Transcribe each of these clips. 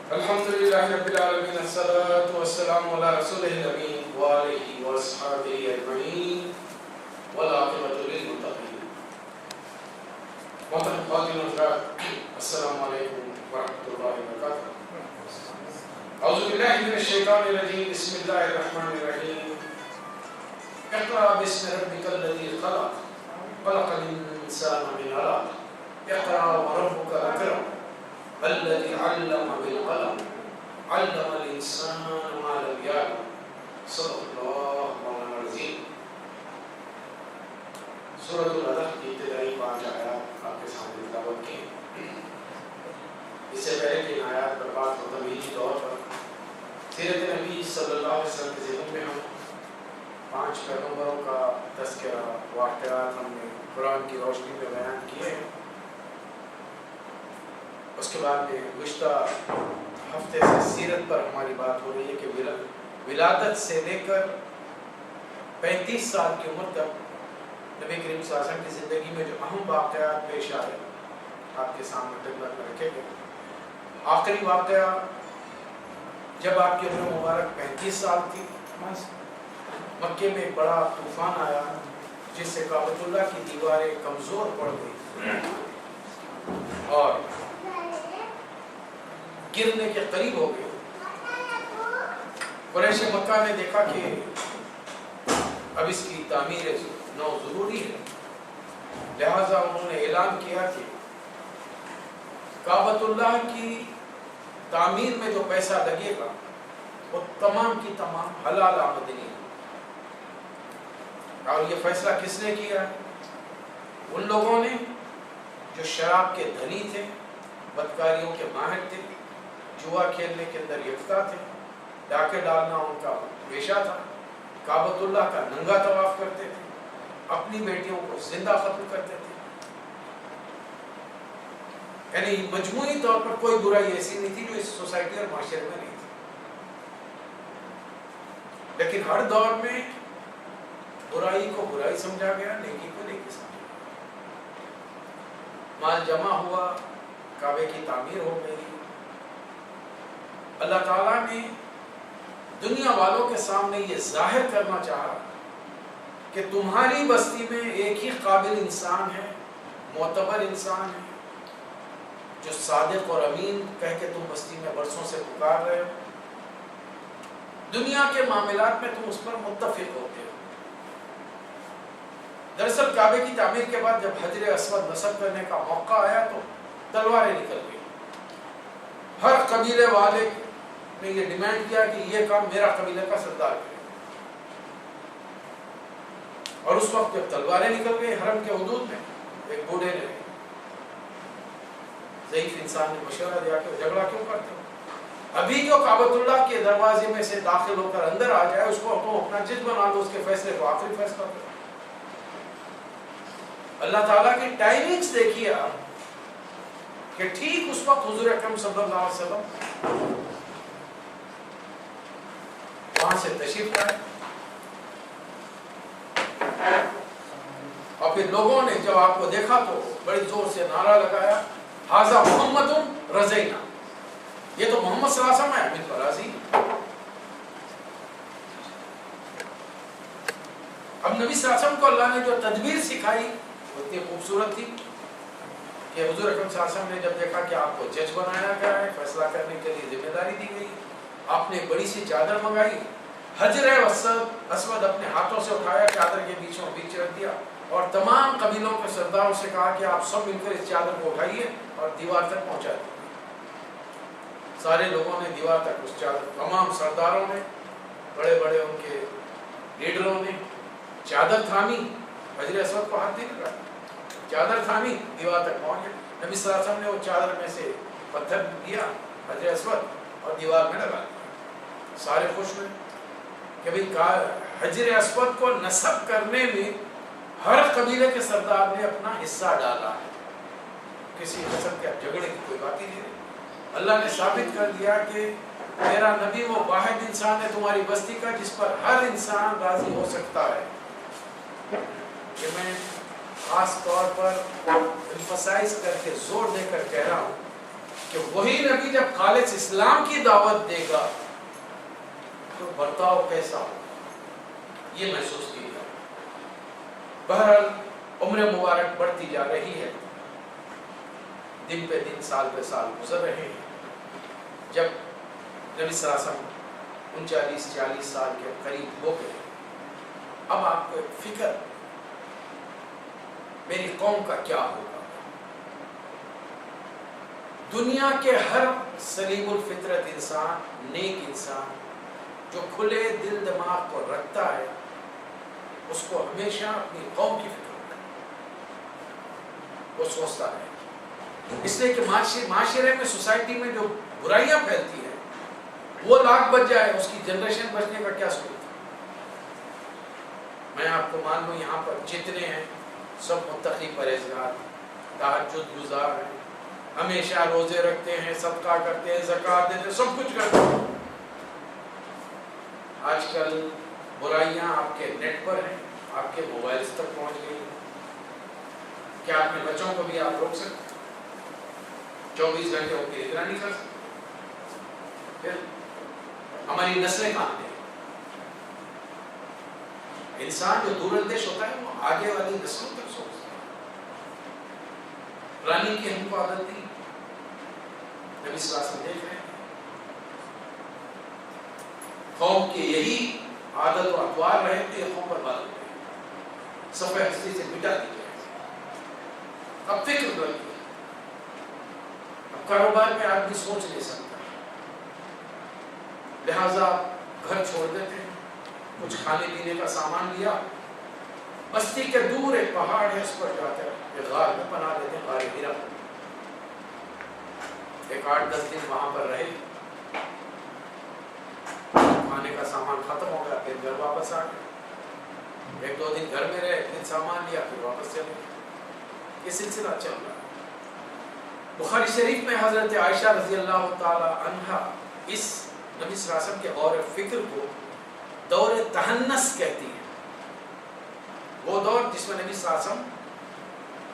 الحمد لله رب العالمين الصلاة والسلام على رسوله الأمين وآله وأصحابه أجمعين والعاقبة للمتقين. محترم خواتین و حضرات، السلام علیکم ورحمۃ اللہ وبرکاتہ. اعوذ باللہ من الشیطان الرجیم، بسم اللہ الرحمن الرحیم. اقرأ باسم ربک الذی خلق خلق الانسان من علق اقرأ وربک الاکرم الذي علم بالقلم علم الانسان ما لم يعلم. صدق اللہ مولانا العظیم. سورۃ العلق کی ابتدائی 5 آیات آپ کے سامنے تلاوت کی. اس سے پہلے کہ ان آیات پر بات ہو، تمہیدی طور پر سیرت نبی صلی اللہ علیہ وسلم کے ذکر میں ہم 5 پیغمبروں کا تذکرہ واقعات ہم نے قرآن کی روشنی میں بیان کیے ہیں. اس کے بعد میں گزشتہ ہفتے سے سیرت پر ہماری بات ہو رہی ہے کہ ولادت سے لے کر 35 سال کی عمر تک نبی کریم صلی اللہ علیہ وسلم کی زندگی میں جو اہم واقعات پیش آئے آپ کے سامنے خدمت میں رکھے گئے. آخری واقعہ جب آپ کی عمر مبارک 35 سال تھی، مکے میں ایک بڑا طوفان آیا جس سے کعبۃ اللہ کی دیواریں کمزور پڑ گئی اور گرنے کے قریب ہو گئے. قریش مکہ نے دیکھا کہ اب اس کی تعمیر نو ضروری ہے، لہذا انہوں نے اعلان کیا کہ کعبۃ اللہ کی تعمیر میں جو پیسہ لگے گا وہ تمام کی تمام حلال آمدنی ہے. اور یہ فیصلہ کس نے کیا؟ ان لوگوں نے جو شراب کے دھنی تھے، بدکاریوں کے ماہر تھے، جوا کھیلنے کے اندر یکتا تھے، ڈاکے ڈالنا ان کا پیشہ تھا، کعبۃ اللہ کا ننگا طواف کرتے تھے، اپنی بیٹیوں کو زندہ قتل کرتے تھے. یعنی مجموعی طور پر کوئی برائی ایسی نہیں تھی جو اس سوسائٹی اور معاشرے میں نہیں تھی. لیکن ہر دور میں برائی کو برائی سمجھا گیا، نیکی کو نیکی سمجھا گیا. مال جمع ہوا، کعبے کی تعمیر ہو گئی. اللہ تعالیٰ نے دنیا والوں کے سامنے یہ ظاہر کرنا چاہا کہ تمہاری بستی میں ایک ہی قابل انسان ہے، معتبر انسان ہے، جو صادق اور امین کہہ کے تم بستی میں برسوں سے پکار رہے ہو. دنیا کے معاملات میں تم اس پر متفق ہوتے ہو. دراصل کعبے کی تعمیر کے بعد جب حجر اسود نصب کرنے کا موقع آیا تو تلواریں نکل گئی. ہر قبیلے والے نے یہ ڈیمانڈ کیا کہ یہ کام میرا قبیلے کا سردار کرے. اور اس وقت جب تلواریں نکل گئی حرم کے حدود میں، ایک بوڑھے نے، ضعیف انسان نے مشورہ دیا کہ جھگڑا کیوں کرتے ہو؟ ابھی جو کعبۃ اللہ کے دروازے میں سے داخل ہو کر اندر آ جائے اس کو تم اپنا جج بنا دو، اس کے فیصلے کو آخری فیصلہ کرو. اللہ تعالیٰ کی ٹائمنگز دیکھیے آپ کہ ٹھیک اس وقت حضور اکرم صلی اللہ علیہ وسلم وہاں سے تشریف لائے. اور پھر لوگوں نے جب آپ کو دیکھا تو بڑی زور سے نعرہ لگایا، ھذا محمد رضینا، یہ تو محمد صلی اللہ علیہ وسلم ہے، ہم پر راضی. اب نبی صلی اللہ علیہ وسلم کو اللہ نے جو تدبیر سکھائی وہ اتنی خوبصورت تھی کہ حضور اکرم صلی اللہ علیہ وسلم نے جب دیکھا کہ آپ کو جج بنایا گیا ہے، فیصلہ کرنے کے لیے ذمہ داری دی گئی، آپ نے بڑی سی چادر منگائی، حجر اسود اپنے ہاتھوں سے اٹھایا، چادر کے بیچوں بیچ رکھ دیا اور تمام قبیلوں کے سرداروں سے کہا کہ آپ سب مل کر اس چادر کو اٹھائیے اور دیوار تک پہنچا دیجیے. سارے لوگوں نے دیوار تک اس چادر، تمام سرداروں نے، بڑے بڑے ان کے لیڈروں نے چادر تھامی، حجر اسود کو ہاتھ نہیں لگایا، چادر تھامی، دیوار تک پہنچ گئے. نبی صلی اللہ علیہ وسلم نے وہ چادر میں سے پتھر دیا حجر اسود اور دیوار میں لگا دیا. سارے خوش ہوئے کہ بھئی حجر اسود کو نصب کرنے میں ہر قبیلے کے سردار نے اپنا حصہ ڈالا ہے. کسی قسم کے جھگڑے کی کوئی بات ہی نہیں. اللہ نے ثابت کر دیا کہ میرا نبی وہ واحد انسان ہے تمہاری بستی کا جس پر ہر انسان راضی ہو سکتا ہے. کہ میں خاص طور پر emphasize کر کے زور دے کر کہہ رہا ہوں کہ وہی نبی جب خالص اسلام کی دعوت دے گا تو برتاؤ کیسا ہو، یہ محسوس کیا۔ بہرحال عمر مبارک بڑھتی جا رہی ہے، دن پہ دن سال پہ سال گزر رہے ہیں۔ جب نبی صلی اللہ علیہ وسلم 39-40 سال کے قریب ہو گئے، اب آپ کو فکر میری قوم کا کیا ہوگا۔ دنیا کے ہر سلیم الفطرت انسان، نیک انسان جو کھلے دل دماغ کو رکھتا ہے، اس کو ہمیشہ اپنی قوم کی فکر ہوتا ہے، وہ سوچتا ہے۔ اس لیے کہ معاشرے میں، سوسائٹی میں جو برائیاں پھیلتی ہیں وہ لاکھ بچ جائے، اس کی جنریشن بچنے کا کیا صورت ہے۔ میں آپ کو مان لوں یہاں پر جتنے ہیں سب متقی پرہیزگار، تہجد گزار ہیں، ہمیشہ روزے رکھتے ہیں، صدقہ کرتے ہیں، زکوٰۃ دیتے ہیں، سب کچھ کرتے ہیں۔ آج کل برائیاں آپ کے نیٹ پر ہیں، آپ کے موبائلز تک پہنچ گئی ہیں۔ کیا اپنے بچوں کو بھی آپ روک سکتے؟ 24 گھنٹے ان کی نگرانی کر سکتے؟ پھر ہماری نسلیں کہاں گئی؟ انسان جو دور اندیش ہوتا ہے وہ آگے والی نسلوں تک سوچتا ہے۔ پرانی کی ہم کو عادت تھی، نبی صلی اللہ علیہ وسلم دیکھ رہے ہیں قوم کی یہی عادت و اطوار رہے تو یہ قوم پر بات ہو گئی، صفحہ ہستی سے مٹا دی جائے۔ اب فکر بدل گئی، اب کاروبار میں آدمی سوچ نہیں سکتا، لہذا گھر چھوڑ دیتے ہیں، کچھ کھانے پینے کا سامان لیا، بستی کے دور ایک پہاڑ ہے اس پر جاتے ہیں، ایک غار میں پناہ دیتے ہیں، غار ہرا۔ ایک 8-10 دن وہاں پر رہے، کھانے کا سامان ختم ہو گیا، پھر گھر واپس آ گئے، 1-2 دن گھر میں رہے، ایک دن سامان لیا، پھر واپس چلے گئے۔ یہ سلسلہ چل رہا ہے۔ بخاری شریف میں حضرت عائشہ رضی اللہ تعالی عنہا اس نبی صلی اللہ علیہ وسلم کے غور و فکر کو دور تہنس کہتی ہیں، وہ دور جس میں نبی صلی اللہ علیہ وسلم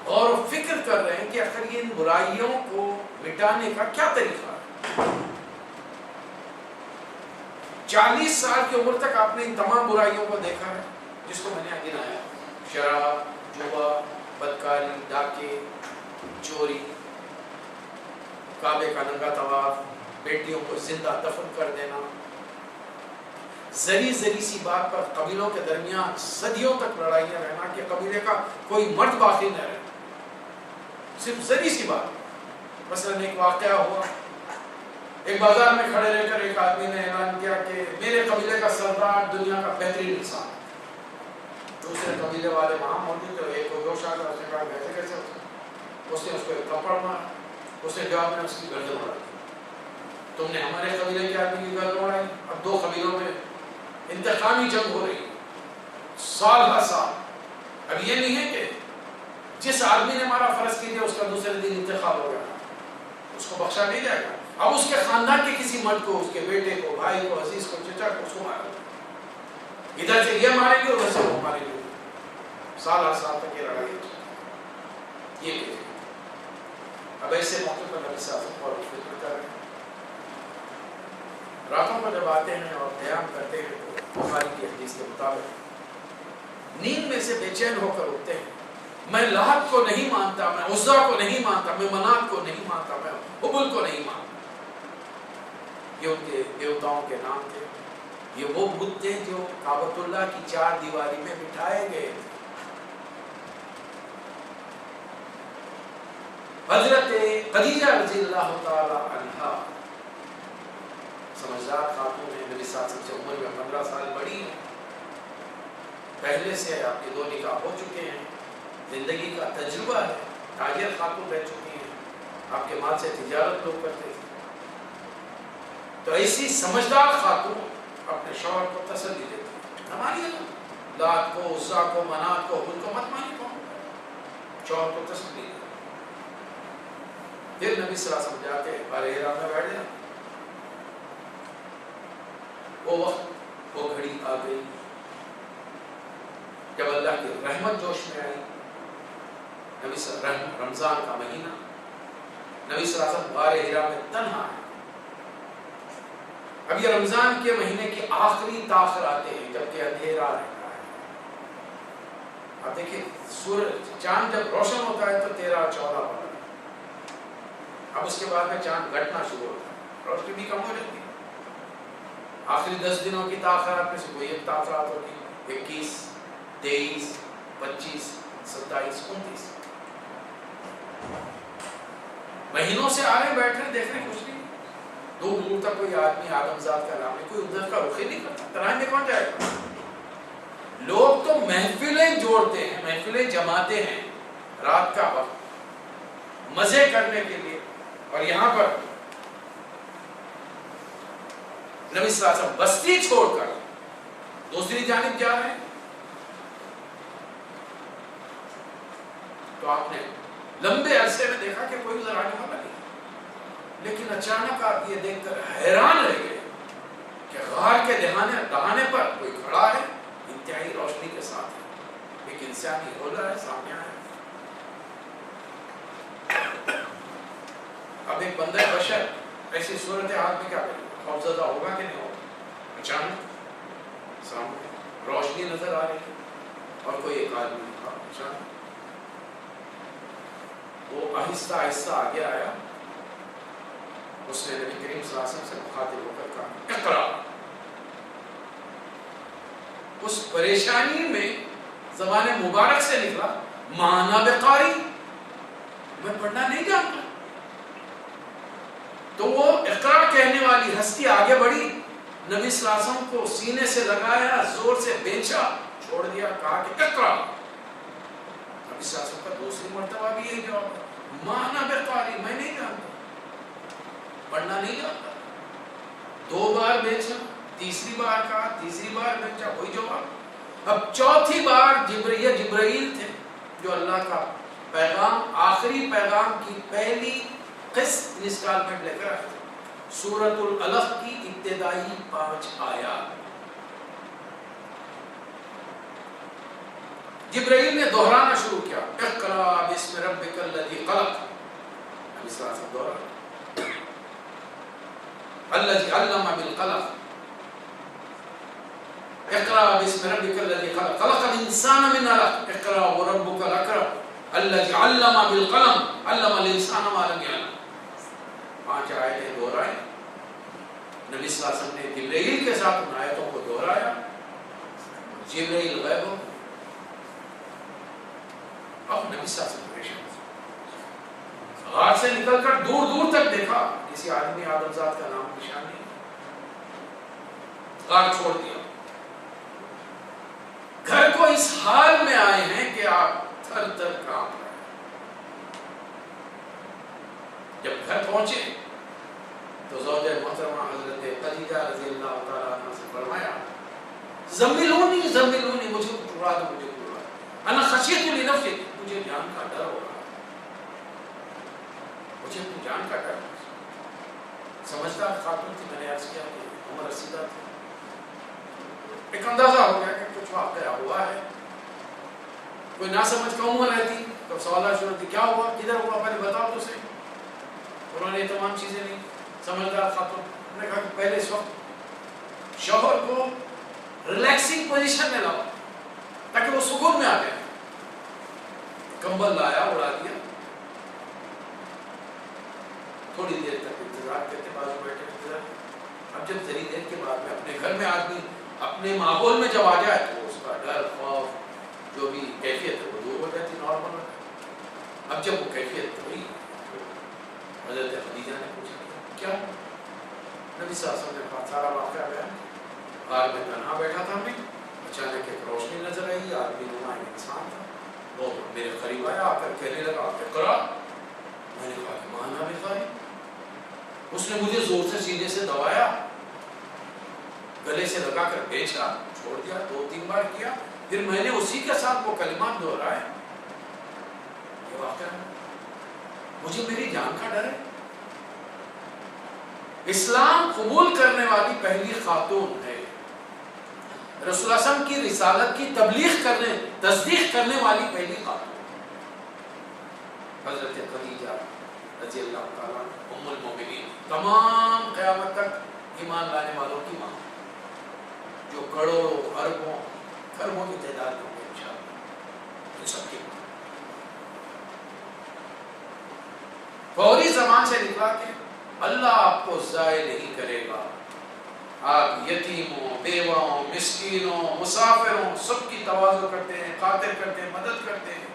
غور و فکر کر رہے ہیں کہ آخر یہ ان برائیوں کو مٹانے کا کیا طریقہ ہے۔ 40 سال کی عمر تک آپ نے ان تمام برائیوں کو دیکھا ہے جس کو میں نے گنایا، شراب، جوا، بدکاری، ڈاکے، چوری، کعبے کا ننگا طواف، بیٹیوں کو زندہ دفن کر دینا، ذری سی بات پر قبیلوں کے درمیان صدیوں تک لڑائیاں رہنا کہ قبیلے کا کوئی مرد باقی نہ رہے، صرف ذری سی بات۔ مثلا ایک واقعہ ہوا، ایک بازار میں کھڑے رہ کر ایک آدمی نے اعلان کیا کہ میرے قبیلے کا سردار دنیا کا بہترین انسان ہے۔ دوسرے قبیلے والے وہاں موجود تھے، ایک کو جوش آ گیا، اس نے کہا کیسے اس نے اس کو ایک تھپڑ مارا، اس نے جواب میں اس کی گردن اڑائی، تم نے ہمارے قبیلے کے آدمی کی گردن اڑائی۔ اب 2 قبیلوں میں انتقامی جنگ ہو رہی ہے سال ہر سال۔ اب یہ نہیں ہے کہ جس آدمی نے ہمارا فرض کیا اس کا دوسرے دن انتقال ہو گیا، اس کو بخشا نہیں جائے گا۔ اب اس کے خاندان کے کسی مرد کو، اس کے بیٹے کو، بھائی کو، عزیز کو، چچا کو، اس کو مارا، ادھر سے یہ ماریں گے ادھر سے وہ ماریں گے، سال ہر سال تک یہ لڑائی ہوتی ہے۔ یہ کہ اب ایسے موقع پر نبی صلی اللہ علیہ وسلم اور فکر کر رہے ہیں، راتوں کو جب آتے ہیں اور قیام کرتے ہیں تو بخاری کی حدیث کے مطابق نیند میں سے بے چین ہو کر اٹھتے ہیں، میں لات کو نہیں مانتا، میں عزا کو نہیں مانتا، میں منات کو نہیں مانتا، میں حبل کو نہیں مانتا۔ یہ ان کے دیوتاؤں کے نام تھے، یہ وہ بت تھے جو کعبۃ اللہ کی 4 دیواری میں بٹھائے گئے تھے۔ حضرت خدیجہ رضی اللہ تعالی عنہا سمجھدار خاتون ہے، نبی صلی اللہ علیہ وسلم سے عمر میں 15 سال بڑی ہے، پہلے سے آپ کے 2 نکاح ہو چکے ہیں، زندگی کا تجربہ ہے، تاجر خاتون رہ چکی ہیں، آپ کے مال سے تجارت لوگ کرتے تھے۔ تو ایسی سمجھدار خاتون اپنے شوہر کو تسلی دیتی ہے، نہ مانیے نا، لات کو، عزا کو، منات کو، حبل کو مت مانیے، کون شوہر کو تسلی دیتی۔ پھر نبی صلی اللہ علیہ وسلم جاتے غار ہرا میں بیٹھ جاتے، وہ وقت، وہ گھڑی آ گئی جب اللہ کی رحمت جوش میں آئی۔ نبی صلی اللہ علیہ وسلم رمضان کا مہینہ، نبی صلی اللہ علیہ وسلم غار حرا میں تنہا ہے. اب یہ رمضان کے مہینے کی آخری تاخر آتے ہیں جبکہ اندھیرا رہتا ہے. اب دیکھیں سورج چاند جب روشن ہوتا ہے تو 13 اور 14 پڑتا ہے. اب اس کے بعد میں چاند گھٹنا شروع ہوتا ہے, روشنی بھی کم ہو جاتی ہے. آخری 10 دنوں کی تاخرات میں سے کوئی ایک تاخرات ہوتی ہے, 21, 23, 25, 27, 29. مہینوں سے آ رہے بیٹھ رہے دیکھ رہے کچھ نہیں. دور دور تک کوئی آدمی آدم ذات کا نام نہیں, کوئی ادھر کا رخ ہی نہیں کرتا. ترائی میں کون جائے گا؟ لوگ تو محفلیں جوڑتے ہیں, محفلیں جماتے ہیں رات کا وقت مزے کرنے کے لیے, اور یہاں پر نبی صلی اللہ علیہ وسلم بستی چھوڑ کر دوسری جانب جا رہے ہیں. تو آپ نے لمبے عرصے میں دیکھا کہ کوئی ادھر آنے والا نہیں, لیکن اچانک آپ یہ دیکھ کر حیران رہ گئے کہ غار کے دہانے پر کوئی کھڑا ہے, انتہائی روشنی کے ساتھ ہے, ایک انسانی ہولا ہے سامنے آیا. اب ایک بندہ بشر ایسی صورتحال میں کیا کرے, خوفزدہ ہوگا کہ نہیں ہوگا؟ اچانک سامنے روشنی نظر آ رہی ہے اور کوئی ایک آدمی اچانک وہ آہستہ آہستہ آگے آیا. اس نے نبی کریم صلی اللہ علیہ وسلم سے مخاطب ہو کر کہا اقرا. اس پریشانی میں زبان مبارک سے نکلا مانا بقاری, میں پڑھنا نہیں جانتا. تو وہ اقرا کہنے والی ہستی آگے بڑھی, نبی صلی اللہ علیہ وسلم کو سینے سے لگایا, زور سے بینچا, چھوڑ دیا, کہا کہ اقرا. نبی صلی اللہ علیہ وسلم کا دوسری مرتبہ بھی یہی جواب ہے مانا بقاری, میں نہیں جانتا, پڑھنا نہیں جانتا. 2 بار بیچا, تیسری بار کہا, تیسری بار بیچا, وہی جواب. اب چوتھی بار جبرائیل تھے جو اللہ کا پیغام, آخری پیغام کی پہلی قسط انسٹالمنٹ لے کر آئے تھے. سورۃ العلق کی ابتدائی 5 آیات. جبرائیل نے دہرانا شروع کیا اقرا بسم ربک الذی خلق. نبی صلی اللہ علیہ وسلم دہرانا الذی علم بالقلم. اقرا بسم ربک الذی خلق خلق الانسان من علق اقرا وربک الاکرم الذی علم بالقلم علم الانسان ما لم یعلم. 5 آیتیں دہرائیں. نبی صلی اللہ علیہ وسلم نے جبرائیل کے ساتھ ان آیتوں کو دہرایا. جبرائیل غائب ہو. اب نبی صلی اللہ علیہ وسلم پریشان, غار سے نکل کر دور دور تک دیکھا, کسی آدمی آدم ذات کا نام نشان نہیں. غار چھوڑ دیا. گھر کو اس حال میں آئے ہیں کہ آپ تھر تھر کانپ رہے ہیں. جب گھر پہنچے تو زوجہ محترمہ حضرت خدیجہ رضی اللہ تعالیٰ عنہ سے فرمایا زملونی زملونی, مجھے اٹھا دو, مجھے اٹھا دو. انا خشیت لنفسی, مجھے جان کا ڈر ہو رہا ہے, مجھے اپنی جان کا ڈر. سمجھدار خاتون تھی, میں نے عرض کیا کہ عمر رسیدہ تھی. ایک اندازہ ہو گیا کہ کچھ واقعہ ہوا ہے. کوئی نہ سمجھ کا عمر رہتی تو سوالات شروع ہوتی, کیا ہوا, کدھر ہوا, پہلے بتاؤ تو صحیح. انہوں نے یہ تمام چیزیں نہیں. سمجھدار خاتون نے کہا کہ پہلے اس وقت شوہر کو ریلیکسنگ پوزیشن میں لاؤ تاکہ وہ سکون میں آ جائے. کمبل لایا, اڑا دیا. تھوڑی دیر تک انتظار کرتے, بازو بیٹھے انتظار. اب جب ذری دیر کے بعد میں اپنے گھر میں آدمی اپنے ماحول میں جب آ جائے تو اس کا ڈر, خوف, جو بھی کیفیت ہے وہ دور ہو جاتی, نارمل ہو جاتی. اب جب وہ کیفیت ہوئی تو حضرت خدیجہ نے پوچھا کیا؟ نبی صلی اللہ علیہ وسلم نے سارا واقعہ بیان. غار میں تنہا بیٹھا تھا میں, اچانک ایک روشنی نظر آئی, آدمی نما انسان تھا, وہ میرے قریب آیا, آ کر کہنے لگا اقرا. میں نے کہا کہ مانا بقاری. اس نے مجھے زور سے سینے سے دبایا, گلے سے لگا کر بیچا, چھوڑ دیا. 2-3 بار کیا, پھر میں نے اسی کے ساتھ وہ کلمات دہرائے. یہ واقعہ مجھے میری جان کا ڈر ہے. اسلام قبول کرنے والی پہلی خاتون ہے, رسول اللہ صلی اللہ علیہ وسلم کی رسالت کی تبلیغ کرنے, تصدیق کرنے والی پہلی خاتون حضرت خدیجہ رضی اللہ تعالیٰ ام المومنین، تمام قیامت تک ایمان لانے والوں کی ماں، جو کروڑوں اربوں خربوں کی تعداد میں ہوگی انشاءاللہ، ان سب کی ماں فوری زبان سے نکلا کہ اللہ آپ کو ضائع نہیں کرے گا، آپ یتیموں، بیواؤں، مسکینوں، مسافروں سب کی تواضع کرتے ہیں، خاطر کرتے ہیں، مدد کرتے ہیں،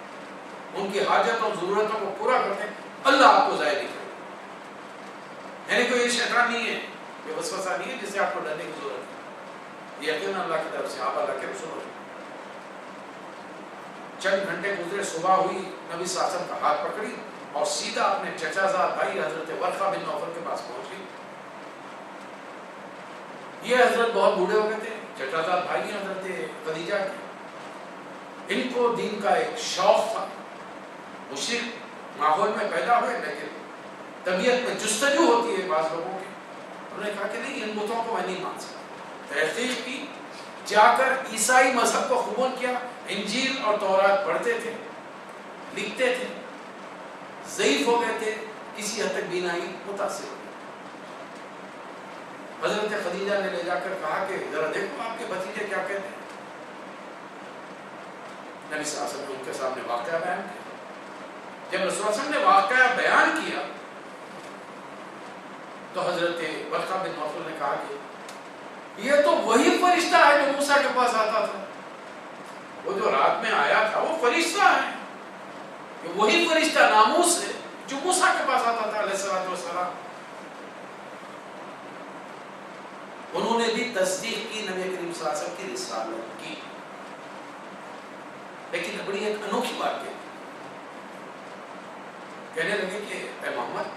ان کی حاجتوں ضرورتوں کو پورا کرتے ہیں، اللہ آپ کو ضائع نہیں کرے گا۔ یعنی کوئی شیطان نہیں ہے، یہ وسوسہ نہیں ہے جس سے آپ کو ڈرنے کی ضرورت ہے، یہ یقین اللہ کی طرف سے، آپ اللہ کے رسول ہیں۔ چند گھنٹے گزرے، صبح ہوئی، نبی صلی اللہ علیہ وسلم کا ہاتھ پکڑی اور سیدھا اپنے چچا زاد بھائی حضرت ورقہ بن نوفل کے پاس پہنچ گئی۔ یہ حضرت بہت بوڑھے ہو گئے تھے، چچا زاد بھائی ہیں حضرت خدیجہ کے، ان کو دین کا ایک شوق تھا، مشرک ماحول میں پیدا ہوئے لیکن طبیعت میں جستجو ہوتی ہے بعض لوگوں کی، انہوں نے کہا کہ نہیں، ان بتوں کو میں نہیں مان سکتا، تحقیق کی، جا کر عیسائی مذہب کو قبول کیا، انجیل اور تورات پڑھتے تھے، لکھتے تھے، ضعیف ہو گئے تھے، کسی حد تک بینائی متاثر ہو گئی۔ حضرت خدیجہ نے لے جا کر کہا کہ ذرا دیکھو آپ کے بھتیجے کیا کہتے ہیں۔ نبی صلی اللہ علیہ وسلم نے ان کے سامنے واقعہ بیان کیا۔ جب رسول اللہ صلی اللہ علیہ وسلم نے واقعہ بیان کیا تو حضرت ورقہ بن نوفل نے کہا کہ یہ تو وہی فرشتہ ہے جو موسیٰ کے پاس آتا تھا، وہ جو رات میں آیا تھا وہ فرشتہ ہے، یہ وہی فرشتہ ناموس ہے جو موسیٰ کے پاس آتا تھا علیہ السلام۔ انہوں نے بھی تصدیق کی نبی کریم صلی اللہ علیہ وسلم کی رسالت کی، لیکن بڑی ایک انوکھی بات کہنے لگے کہ اے محمد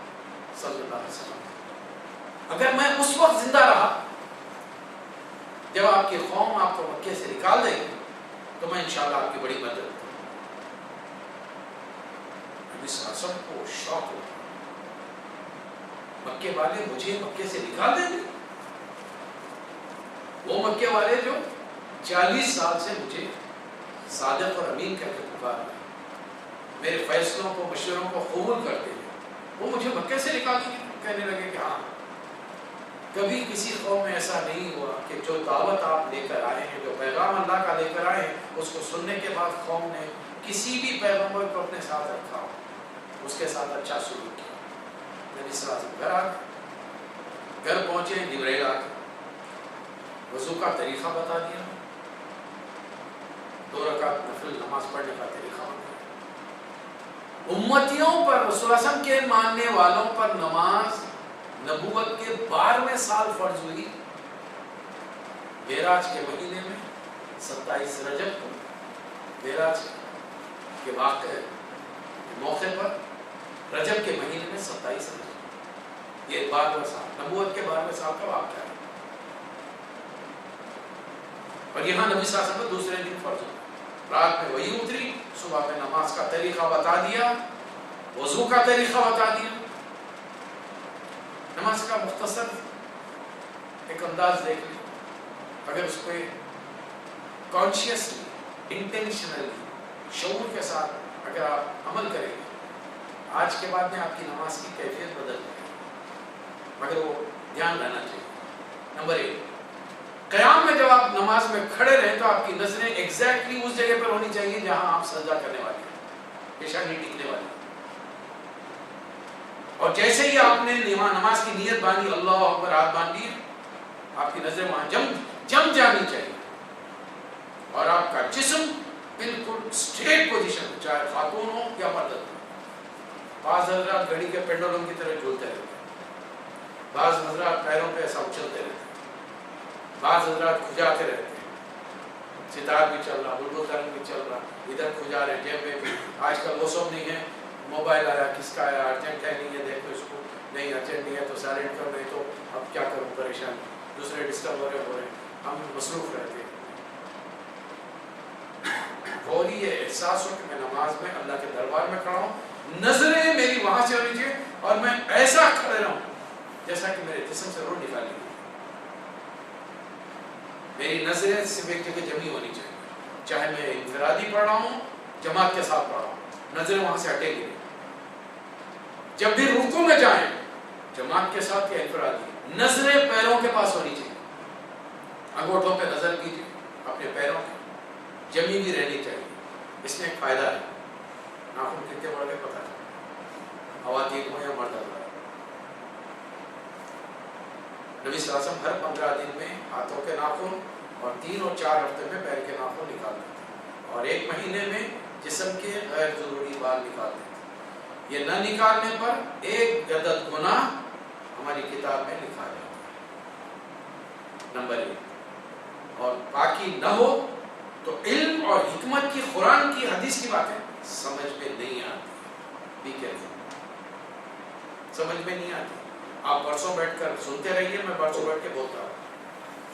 صلی اللہ علیہ وسلم، اگر میں اس وقت زندہ رہا جب آپ کی قوم آپ کو مکے سے نکال دے گی تو میں انشاءاللہ آپ کی بڑی مدد کروں۔ نبی صلی اللہ علیہ وسلم کو شوق ہوا، مکے والے مجھے مکے سے نکال دیں گے؟ وہ مکے والے جو 40 سال سے مجھے صادق اور امین کہہ کے پکار رہے ہیں، میرے فیصلوں کو، مشوروں کو قبول کرتے ہیں، وہ مجھے مکے سے نکال دیں گے؟ کہنے لگے کہ ہاں، کبھی کسی قوم میں ایسا نہیں ہوا کہ جو دعوت آپ لے کر آئے ہیں، جو پیغام اللہ کا لے کر آئے ہیں، اس کو سننے کے بعد قوم نے کسی بھی پیغمبر کو اپنے ساتھ رکھا ہو، اس کے ساتھ اچھا سلوک کیا۔ نبی صلی اللہ علیہ وسلم گھر آ گئے، گھر پہنچے، جبرائیل آ گئے، وضو کا طریقہ بتا دیا، 2 رکعت نفل نماز پڑھنے کا طریقہ بتا دیا۔ امتیوں پر، رسول اللہ علیہ وسلم کے ماننے والوں پر نماز نبوت کے 12ویں سال فرض ہوئی، معراج کے مہینے میں 27 رجب کو، معراج کے واقعے موقع پر رجب کے مہینے میں 27 رجب، یہ 12واں سال، نبوت کے 12ویں سال کا واقعہ ہے۔ اور یہاں نبی صلی اللہ علیہ وسلم کو دوسرے دن فرض ہوا، رات میں وہی اتری، صبح میں نماز کا طریقہ بتا دیا، وضو کا طریقہ بتا دیا۔ نماز کا مختصر ایک انداز دیکھ لیں، اگر اس پہ کانشیسلی، انٹینشنلی، شعور کے ساتھ اگر آپ عمل کریں گے، آج کے بعد میں آپ کی نماز کی کیفیت بدل جائے گی، مگر وہ دھیان رہنا چاہیے۔ نمبر 1، قیام میں جب آپ نماز میں کھڑے رہیں تو آپ کی نظریں ایگزیکٹلی اس جگہ پر ہونی چاہیے جہاں آپ سجدہ کرنے والے ہیں، پیشانی ٹکنے والی۔ اور جیسے ہی آپ نے نماز کی نیت باندھی، اللہ اکبر ہاتھ باندھ دیے، آپ کی نظریں وہاں جم جانی چاہیے، اور آپ کا جسم بالکل اسٹریٹ پوزیشن، چاہے خاتون ہو یا مرد ہو۔ بعض حضرات گھڑی کے پینڈولم کی طرح جھولتے رہتے ہیں، بعض حضرات پیروں پہ ایسا اچھلتے رہتے ہیں، بعض حضرات کھجاتے رہتے ہیں، ستار بھی چل رہا، بلڈوزر بھی چل رہا، ادھر کھجا رہے، جیب میں بھی۔ آج کل وہ سب نہیں ہے، موبائل آیا، کس کا آیا، ارجنٹ ہے نہیں ہے، دیکھو اس کو، نہیں ارجنٹ نہیں ہے تو سائلنٹ کر دیں، تو اب کیا کروں، پریشان، دوسرے ڈسٹرب ہو رہے، ہم مصروف رہتے ہیں۔ فوری یہ احساس ہو کہ میں نماز میں اللہ کے دربار میں کھڑا ہوں، نظریں میری وہاں سے ہونی چاہیے، اور میں ایسا کھڑے رہوں جیسا کہ میرے جسم سے روح نکالی گئی، میری نظریں صرف ایک جگہ جمی ہونی چاہیے، چاہے میں انفرادی پڑھ رہا ہوں، جماعت کے ساتھ پڑھ رہا ہوں، نظریں وہاں سے ہٹے گی، جب بھی رکوع میں جائیں جماعت کے ساتھ یا انفرادی، نظریں پیروں کے پاس ہونی چاہیے، انگوٹھوں پہ نظر کیجیے، اپنے پیروں پہ جمی بھی رہنی چاہیے۔ اس میں ایک فائدہ ہے، ناخن کتنے بڑھ گئے پتہ نہیں، خواتین ہو یا مرد حضرات۔ نبی صلی اللہ علیہ وسلم ہر 15 دن میں ہاتھوں کے ناخن اور 3 اور 4 ہفتے میں پیر کے ناخن نکال دیتے ہیں، اور 1 مہینے میں جسم کے غیر ضروری بال نکال دیتے ہیں۔ یہ نہ نکالنے پر 1 عدد گناہ ہماری کتاب میں لکھا جاتا ہے، نمبر 1۔ اور باقی نہ ہو تو علم اور حکمت کی، قرآن کی، حدیث کی باتیں سمجھ میں نہیں آتی، بھی کیئرفل، سمجھ میں نہیں آتی۔ آپ برسوں بیٹھ کر سنتے رہیے، میں برسوں بیٹھ کے بولتا ہوں،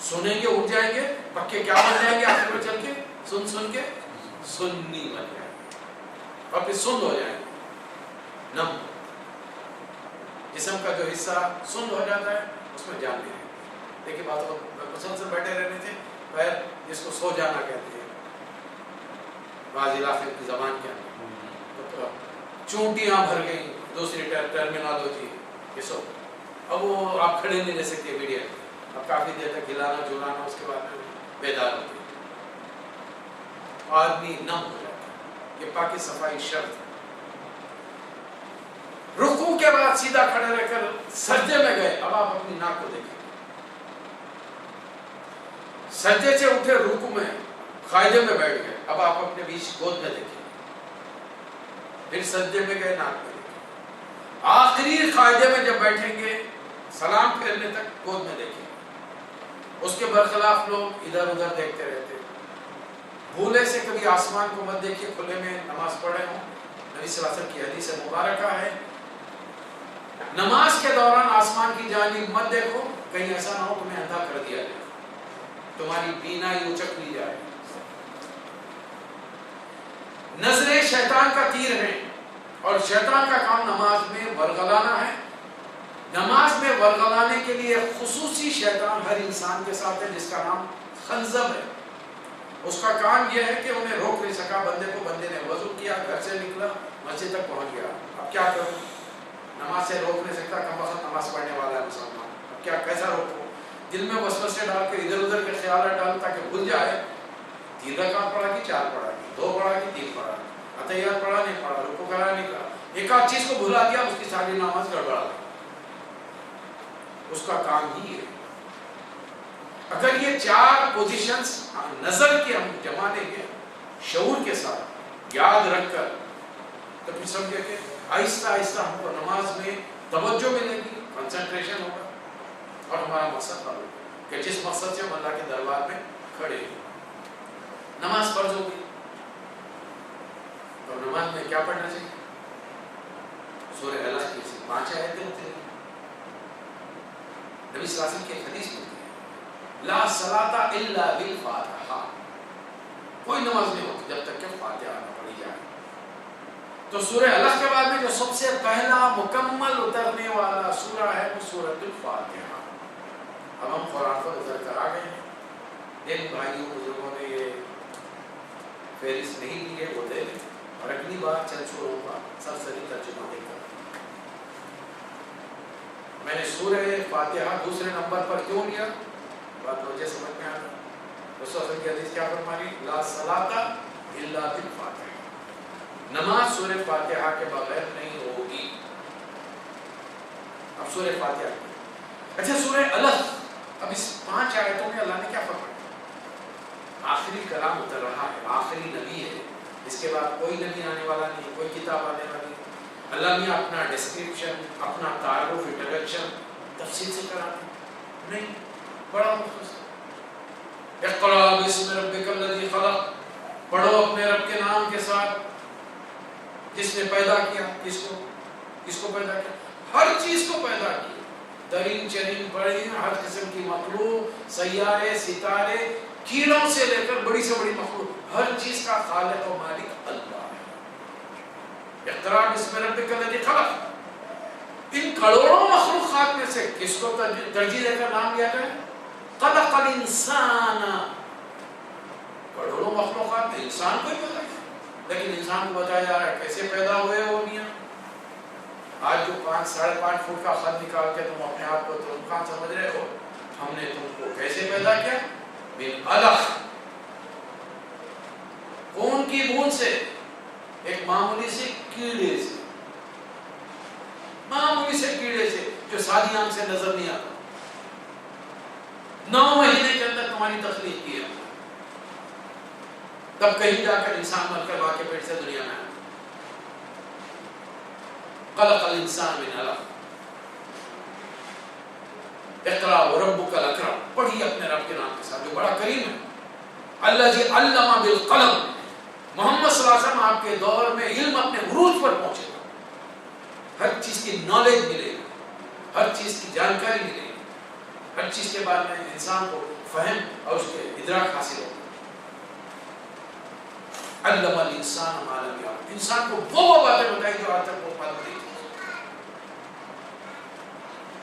سنیں گے اٹھ جائیں گے، پکے کیا بن جائیں گے آخر میں چل کے، سن کے سنی بن جائیں گے، اور پھر سند ہو جائیں گے، نم جسم کا جو حصہ سند ہو جاتا ہے اس میں جان نہیں رہتی۔ دیکھیے بات مسلسل بیٹھے رہنے سے پیر، جس کو سو جانا کہتے ہیں بعض علاقے کی زبان کے اندر، چونٹیاں بھر گئی، دوسری ٹرمینالوجی یہ سب۔ اب وہ آپ کھڑے نہیں رہ سکتے میڈیا، اب کافی دیر تک ہلانا جلانا، اس کے بعد میں بیدار ہوتے ہیں، آدمی نم ہو جاتا ہے۔ یہ پاکی صفائی شرط ہے۔ رکوع کے بعد سیدھا کھڑے رہ کر سجدے میں گئے، اب آپ اپنی ناک کو دیکھیں، سجدے سے اٹھے رکوع میں قاعدے میں بیٹھ گئے، اب آپ اپنے بیچ گود میں دیکھیں، پھر سجدے میں گئے، ناک میں دیکھیں، آخری قاعدے میں جب بیٹھیں گے سلام پھیرنے تک گود میں دیکھیں۔ اس کے برخلاف لوگ ادھر ادھر دیکھتے رہتے، بھولے سے کبھی آسمان کو مت دیکھیے، کھلے میں نماز پڑھے ہوں، نبی صلی اللہ علیہ وسلم کی حدیث مبارکہ ہے، نماز کے دوران آسمان کی جانب مت دیکھو، کہیں ایسا نہ ہو تمہیں اندھا کر دیا جائے، تمہاری بینائی اچک لی جائے۔ نظریں شیطان کا تیر ہیں، اور شیطان کا کام نماز میں ورگلانا ہے۔ نماز میں ورگلانے کے لیے خصوصی شیطان ہر انسان کے ساتھ ہے، جس کا نام خنزب ہے۔ اس کا کام یہ ہے کہ انہیں روک نہیں سکا بندے کو، بندے نے وضو کیا، گھر سے نکلا، مسجد تک پہنچ گیا، اب کیا کروں، نماز سے روک نہیں سکتا، کم وقت نماز پڑھنے والا ہے مسلمان، اب کیا کیسا روکوں، دل میں وسوسے ڈال کے ادھر ادھر کے خیالات ڈال تاکہ بھول جائے 3 رکعت پڑھا کہ 4 پڑھا کہ 2 پڑھا کہ 3 پڑھا، اتحیات پڑھا نہیں پڑھا، رکوع کرا نہیں کرا، ایک آدھ چیز کو بھلا دیا، اس کی ساری نماز گڑبڑا گئی۔ اس کا کام ہی ہے۔ اگر یہ 4 پوزیشنز نظر کی ہم جما دیں گے شعور کے ساتھ، یاد رکھ کر، تو پھر سمجھے کہ آہستہ آہستہ ہم کو نماز میں توجہ ملے گی، کنسنٹریشن ہوگا، اور ہمارا مقصد حل ہوگا کہ جس مقصد سے ہم اللہ کے دربار میں کھڑے ہیں۔ نماز فرض ہوگی تو نماز میں کیا پڑھنا چاہیے؟ سورہ العلق کی 5 آیتیں ہوتی ہیں۔ نبی صلی اللہ علیہ وسلم کی حدیث میں لا صلاۃ الا بالفاتحہ، کوئی نماز نہیں ہوتی جب تک کہ فاتحہ نہ پڑھی جائے۔ تو سورہ العلق کے بعد میں جو سب سے پہلا مکمل اترنے والا سورہ ہے وہ سورۃ الفاتحہ۔ اب ہم قرآن کو اتر کر آ گئے ہیں، جن بھائیوں بزرگوں نے یہ فہرست نہیں دی ہے وہ دے لیں، اور اگلی بار چند سوروں کا سرسری ترجمہ دے کر۔ میں نے سورہ فاتحہ دوسرے نمبر پر کیوں لیا، بات مجھے سمجھ میں آتا۔ رسول اللہ کی حدیث کیا فرمانی؟ لا صلاۃ الا بالفاتحہ، نماز سورہ فاتحہ کے بغیر نہیں ہوگی۔ اب سورہ فاتحہ، اچھا سورہ العلق، اب اس 5 آیتوں میں اللہ نے کیا فرمایا؟ آخری کلام اتر رہا ہے، آخری نبی ہے، اس کے بعد کوئی نبی آنے والا نہیں، کوئی کتاب آنے والی نہیں۔ اللہ نے اپنا ڈسکرپشن، اپنا تعارف، انٹروڈکشن تفصیل سے کرا نہیں، بڑا مختصر، اقرأ باسم ربک الذی خلق، پڑھو اپنے رب کے نام کے ساتھ جس نے پیدا کیا۔ کس کو پیدا کیا؟ ہر چیز کو پیدا کیا، درین چرین بڑی ہر قسم کی مخلوق، سیارے، ستارے، کیڑوں سے لے کر بڑی سے بڑی مخلوق، ہر چیز کا خالق و مالک اللہ ہے۔ اقرأ باسم ربک الذی خلق، ان کروڑوں مخلوقات میں سے کس کو ترجیح دے کر نام لیا جائے؟ خلق الانسان، کروڑوں مخلوقات میں انسان کو ہی بتایا، لیکن انسان کو بتایا جا رہا ہے کیسے پیدا ہوئے ہو میاں، آج جو 5.5 فٹ کا خط نکال کے تم اپنے آپ کو تم کہاں سمجھ رہے ہو؟ ہم نے تم کو کیسے پیدا کیا؟ من علق، خون کی بوند سے، ایک معمولی سے کیڑے سے، معمولی سے کیڑے سے جو سادی آنکھ سے نظر نہیں آتا، 9 مہینے کے اندر تمہاری تخلیق کی ہے، تب کہیں جا کر انسان مر کر ماں کے پیٹ سے دنیا میں آیا۔ خلق الانسان من علق، اقرا وربک الاکرم، پڑھیے اپنے رب کے نام کے ساتھ جو بڑا کریم ہے۔ الذی علم بالقلم، محمد صلی اللہ علیہ وسلم آپ کے دور میں علم اپنے عروج پر پہنچے گا، ہر چیز کی نالج ملے گی، ہر چیز کی جانکاری ملے گی، ہر چیز کے بارے میں انسان کو فہم اور اس کے ادراک حاصل ہوگا۔ علم الانسان ما لم یعلم، انسان کو وہ باتیں بتائی جو آج تک وہ معلوم نہیں تھی۔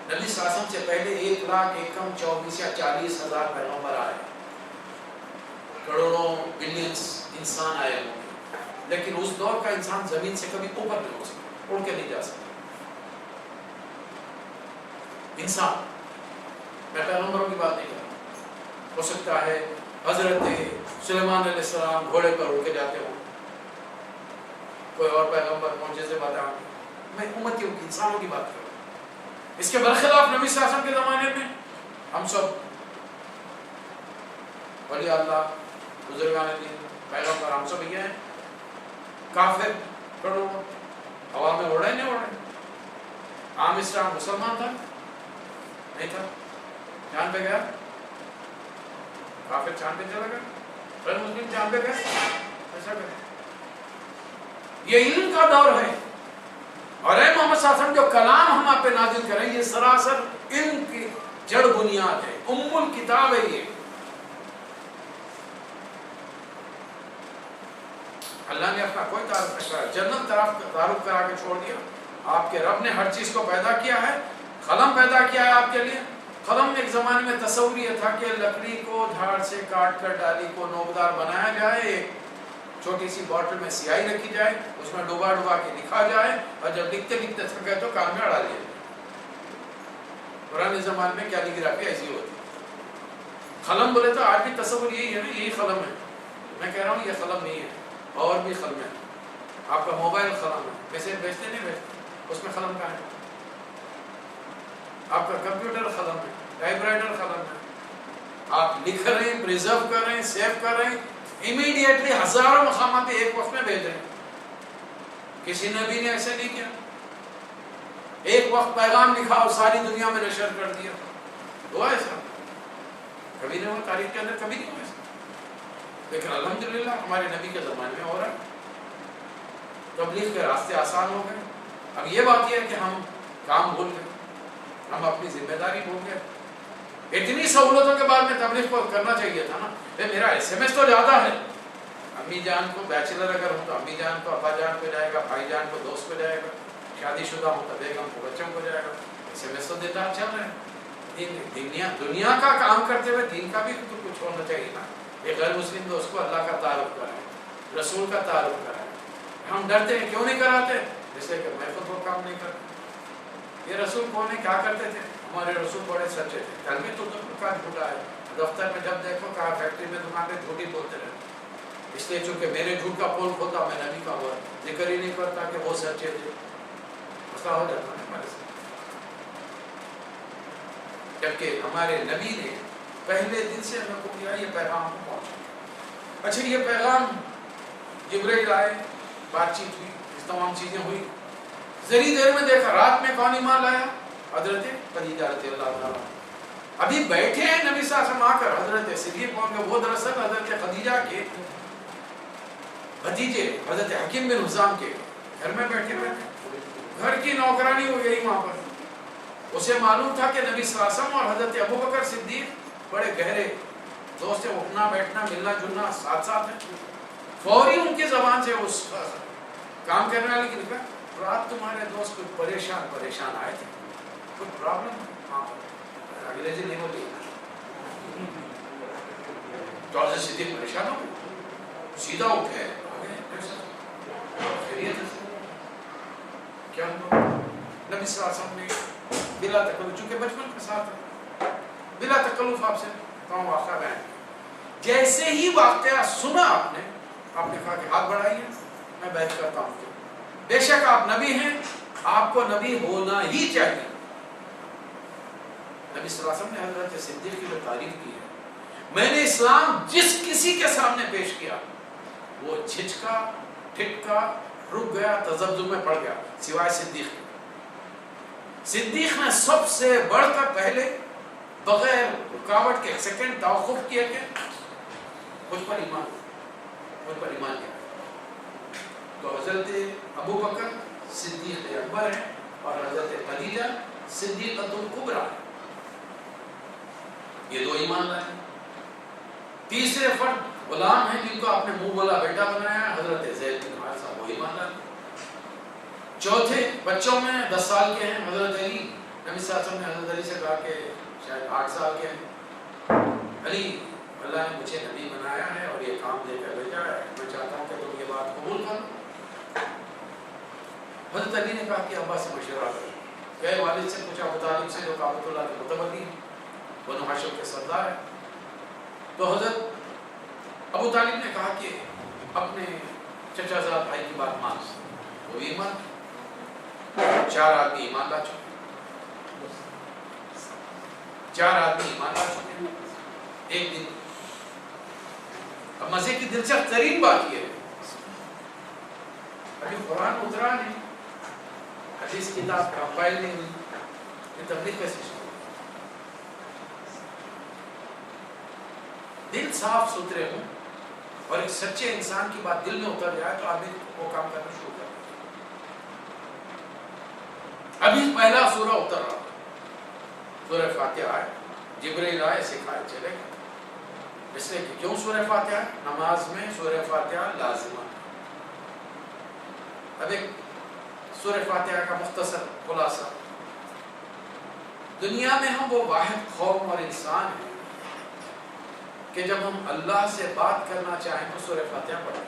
نبی صلی اللہ علیہ وسلم سے پہلے 1,24,000 یا 40,000 پیغمبر آئے، کروڑوں بلینز انسان آئے ہوں گے، لیکن اس دور کا انسان زمین سے کبھی اوپر نہیں ہو سکتا، اڑ کے نہیں جا سکتا۔ انسان، میں پیغمبروں کی بات نہیں کر رہا، ہو سکتا ہے حضرت سلیمان علیہ السلام گھوڑے پر اڑ کے جاتے ہوں، کوئی اور پیغمبر معجزے بتائیں، میں امتیوں کی، انسانوں کی بات کر رہا ہوں۔ اس کے برخلاف نبی صلی اللہ علیہ وسلم کے زمانے میں ہم سب ولی اللہ، بزرگان دین، پیغمبر، ہم سب یہ ہیں کافر، کروڑوں، ہوا میں اڑے نہیں اڑے۔ عام اسلام مسلمان تھا نہیں تھا، چاند پہ گیا، کافر چاند پہ چلا گیا، غیر مسلم چاند پہ گیا، ایسا گیا۔ یہ علم کا دور ہے، اور اے محمد صلی اللہ علیہ وسلم جو کلام ہم آپ پہ نازل کریں یہ سراسر علم کی جڑ بنیاد ہے، ام الکتاب ہے یہ۔ اللہ نے اپنا کوئی تعارف نہیں کرا، جنت تعارف کرا کے چھوڑ دیا۔ آپ کے رب نے ہر چیز کو پیدا کیا ہے، قلم پیدا کیا ہے آپ کے لیے۔ قلم ایک زمانے میں تصور یہ تھا کہ لکڑی کو دھاڑ سے کاٹ کر ڈالی کو نوکدار بنایا جائے، ایک چھوٹی سی بوتل میں سیاہی رکھی جائے، اس میں ڈبا ڈبا کے لکھا جائے، اور جب لکھتے لکھتے تھک گئے تو کان میں اڑا لیا۔ پرانے زمانے میں کیلیگرافی ایسی ہوتی۔ قلم بولے تو آج بھی تصور یہی ہے نا، یہی قلم ہے۔ میں کہہ رہا ہوں یہ قلم نہیں ہے، اور بھی قلم ہے۔ آپ کا موبائل قلم ہے، میسج بھیجتے نہیں بھیجتے، اس میں قلم کا ہے۔ آپ کا کمپیوٹر قلم ہے، ٹائپ رائٹر قلم ہے۔ آپ لکھ رہے ہیں، پریزرو کر رہے ہیں، سیو کر رہے ہیں، امیڈیٹلی ہزاروں مقامات ایک وقت میں بھیج رہے ہیں۔ کسی نبی نے ایسے نہیں کیا، ایک وقت پیغام لکھا اور ساری دنیا میں نشر کر دیا، ہوا ایسا؟ کبھی نہیں ہوا، تاریخ کے اندر کبھی نہیں ہوا ایسا۔ لیکن الحمدللہ ہمارے نبی کے زمانے میں ہو رہا ہے، تبلیغ کے راستے آسان ہو گئے۔ اب یہ بات یہ ہے کہ ہم کام بھول گئے، ہم اپنی ذمہ داری بھول گئے۔ اتنی سہولتوں کے بعد میں تبلیغ کو کرنا چاہیے تھا نا۔ میرا SMS تو زیادہ ہے، امی جان کو، بیچلر اگر ہوں تو امی جان کو، ابا جان کو جائے گا، بھائی جان کو، دوست کو جائے گا، شادی شدہ ہوں تو بیگم کو، بچوں کو جائے گا۔ SMS تو دیتا چل رہے ہیں۔ دنیا کا کام کرتے ہوئے دین کا بھی تو کچھ ہونا چاہیے نا۔ ایک غیر مسلم دوست کو اللہ کا تعارف کرائیں، رسول کا تعارف کرائیں۔ ہم ڈرتے ہیں، کیوں نہیں کراتے؟ اس لیے کہ میں خود وہ کام نہیں کرتا۔ یہ رسول کون ہے، کیا کرتے تھے؟ ہمارے رسول بڑے سچے تھے۔ کل بھی تو کا جھوٹا ہے، دفتر میں جب دیکھو، کہا فیکٹری میں، دکان پہ جھوٹ ہی بولتے رہے۔ اس لیے چونکہ میرے جھوٹ کا پول کھولتا، میں نبی کا ہوا ذکر ہی نہیں کرتا کہ وہ سچے تھے، مسئلہ ہو جاتا ہے ہمارے ساتھ۔ جبکہ ہمارے نبی نے پہلے دن سے ہمیں کو کیا، یہ پیغام کو پہنچا۔ اچھا، یہ پیغام جبرائیل آئے، بات چیت ہوئی، تمام چیزیں ہوئی، ذری دیر میں دیکھا رات میں کون ایمان لایا؟ حضرت خدیجہ رضی اللہ عنہ۔ ابھی بیٹھے ہیں نبی صلی اللہ علیہ وسلم آ کر، حضرت صدیق پہنچ گئے، وہ دراصل حضرت خدیجہ کے بھتیجے حضرت حکیم بن حزام کے گھر میں بیٹھے ہوئے تھے، گھر کی نوکرانی ہو گئی وہاں پر۔ اسے معلوم تھا کہ نبی صلی اللہ علیہ وسلم اور حضرت ابوبکر صدیق بڑے گہرے دوست ہیں، اٹھنا بیٹھنا ملنا جلنا ساتھ ساتھ ہے۔ فوری ان کی زبان سے اس کام کرنے والے کی لکھا، رات تمہارے دوست کچھ پریشان آئے تھے، کچھ پرابلم ہے؟ ہاں، انگریزی نہیں ہوتی، تو حضرت صدیق پریشان ہو گئے، سیدھا اٹھے، کیا ہوا؟ صلی اللہ علیہ وسلم نے بلا تکلف، چونکہ بچپن کے ساتھ ہے، بلا تکلف آپ سے کام واقعہ بیان کیا۔ جیسے ہی واقعہ سنا آپ نے کہا کہ ہاتھ بڑھائیے، میں بیعت کرتا ہوں کہ بے شک آپ نبی ہیں، آپ کو نبی ہونا ہی چاہیے۔ نبی صلی اللہ علیہ وسلم نے حضرت صدیق کی جو تعریف کی ہے، میں نے اسلام جس کسی کے سامنے پیش کیا وہ جھجکا، ٹھٹکا، رک گیا، تذبذب میں پڑ گیا، سوائے صدیق۔ صدیق نے سب سے بڑھ کر پہلے بغیر رکاوٹ کے سیکنڈ توقف کیا کہ مجھ پر ایمان کیا۔ تو حضرت ابو بکر صدیق اکبر ہے اور حضرت خدیجہ صدیقۃ الکبریٰ ہے، یہ دو ایمان لائے۔ تیسرے فرد غلام ہیں جن کو آپ نے منہ بولا بیٹا بنایا، حضرت زید بن حارثہ، وہ ایمان لائے۔ چوتھے بچوں میں 10 سال کے ہیں حضرت علی، نبی صلی اللہ علیہ وسلم نے حضرت علی سے کہا کہ شاید 8 سال کے ہیں، علی اللہ نے مجھے نبی بنایا ہے اور یہ کام دے کر بھیجا ہے، میں چاہتا ہوں کہ تم یہ بات قبول کرو۔ حضرت علی نے کہا کہ ابا سے مشورہ کرو، گئے والد سے پوچھا، ابو طالب سے جو کعبۃ اللہ کے متولی ہیں، بنو ہاشم کے سردار ہیں۔ تو حضرت ابو طالب نے کہا کہ اپنے چچا زاد بھائی کی بات مان، وہ بھی ایمان۔ 4 آدمی ایمان لا چکے، 4 آدمی ایمان لا چکے ایک دن۔ اب مزے کی دلچسپ ترین بات یہ ہے، ابھی قرآن اترا نہیں، حدیث کتاب کمپائل نہیں ہوئی، یہ تبلیغ کیسے شروع؟ دل صاف ستھرے ہوں اور ایک سچے انسان کی بات دل میں اتر جائے تو آدمی وہ کام کرنا شروع کر دے۔ ابھی پہلا سورہ اتر رہا، سورہ فاتحہ ہے، جبرائیل آئے سکھائے چلے گئے۔ اس لیے کہ کیوں سورہ فاتحہ؟ نماز میں سورہ فاتحہ لازمہ ہے۔ اب ایک سورہ فاتحہ کا مختصر خلاصہ، دنیا میں ہم وہ واحد قوم اور انسان ہیں کہ جب ہم اللہ سے بات کرنا چاہیں تو سورہ فاتحہ پڑھیں،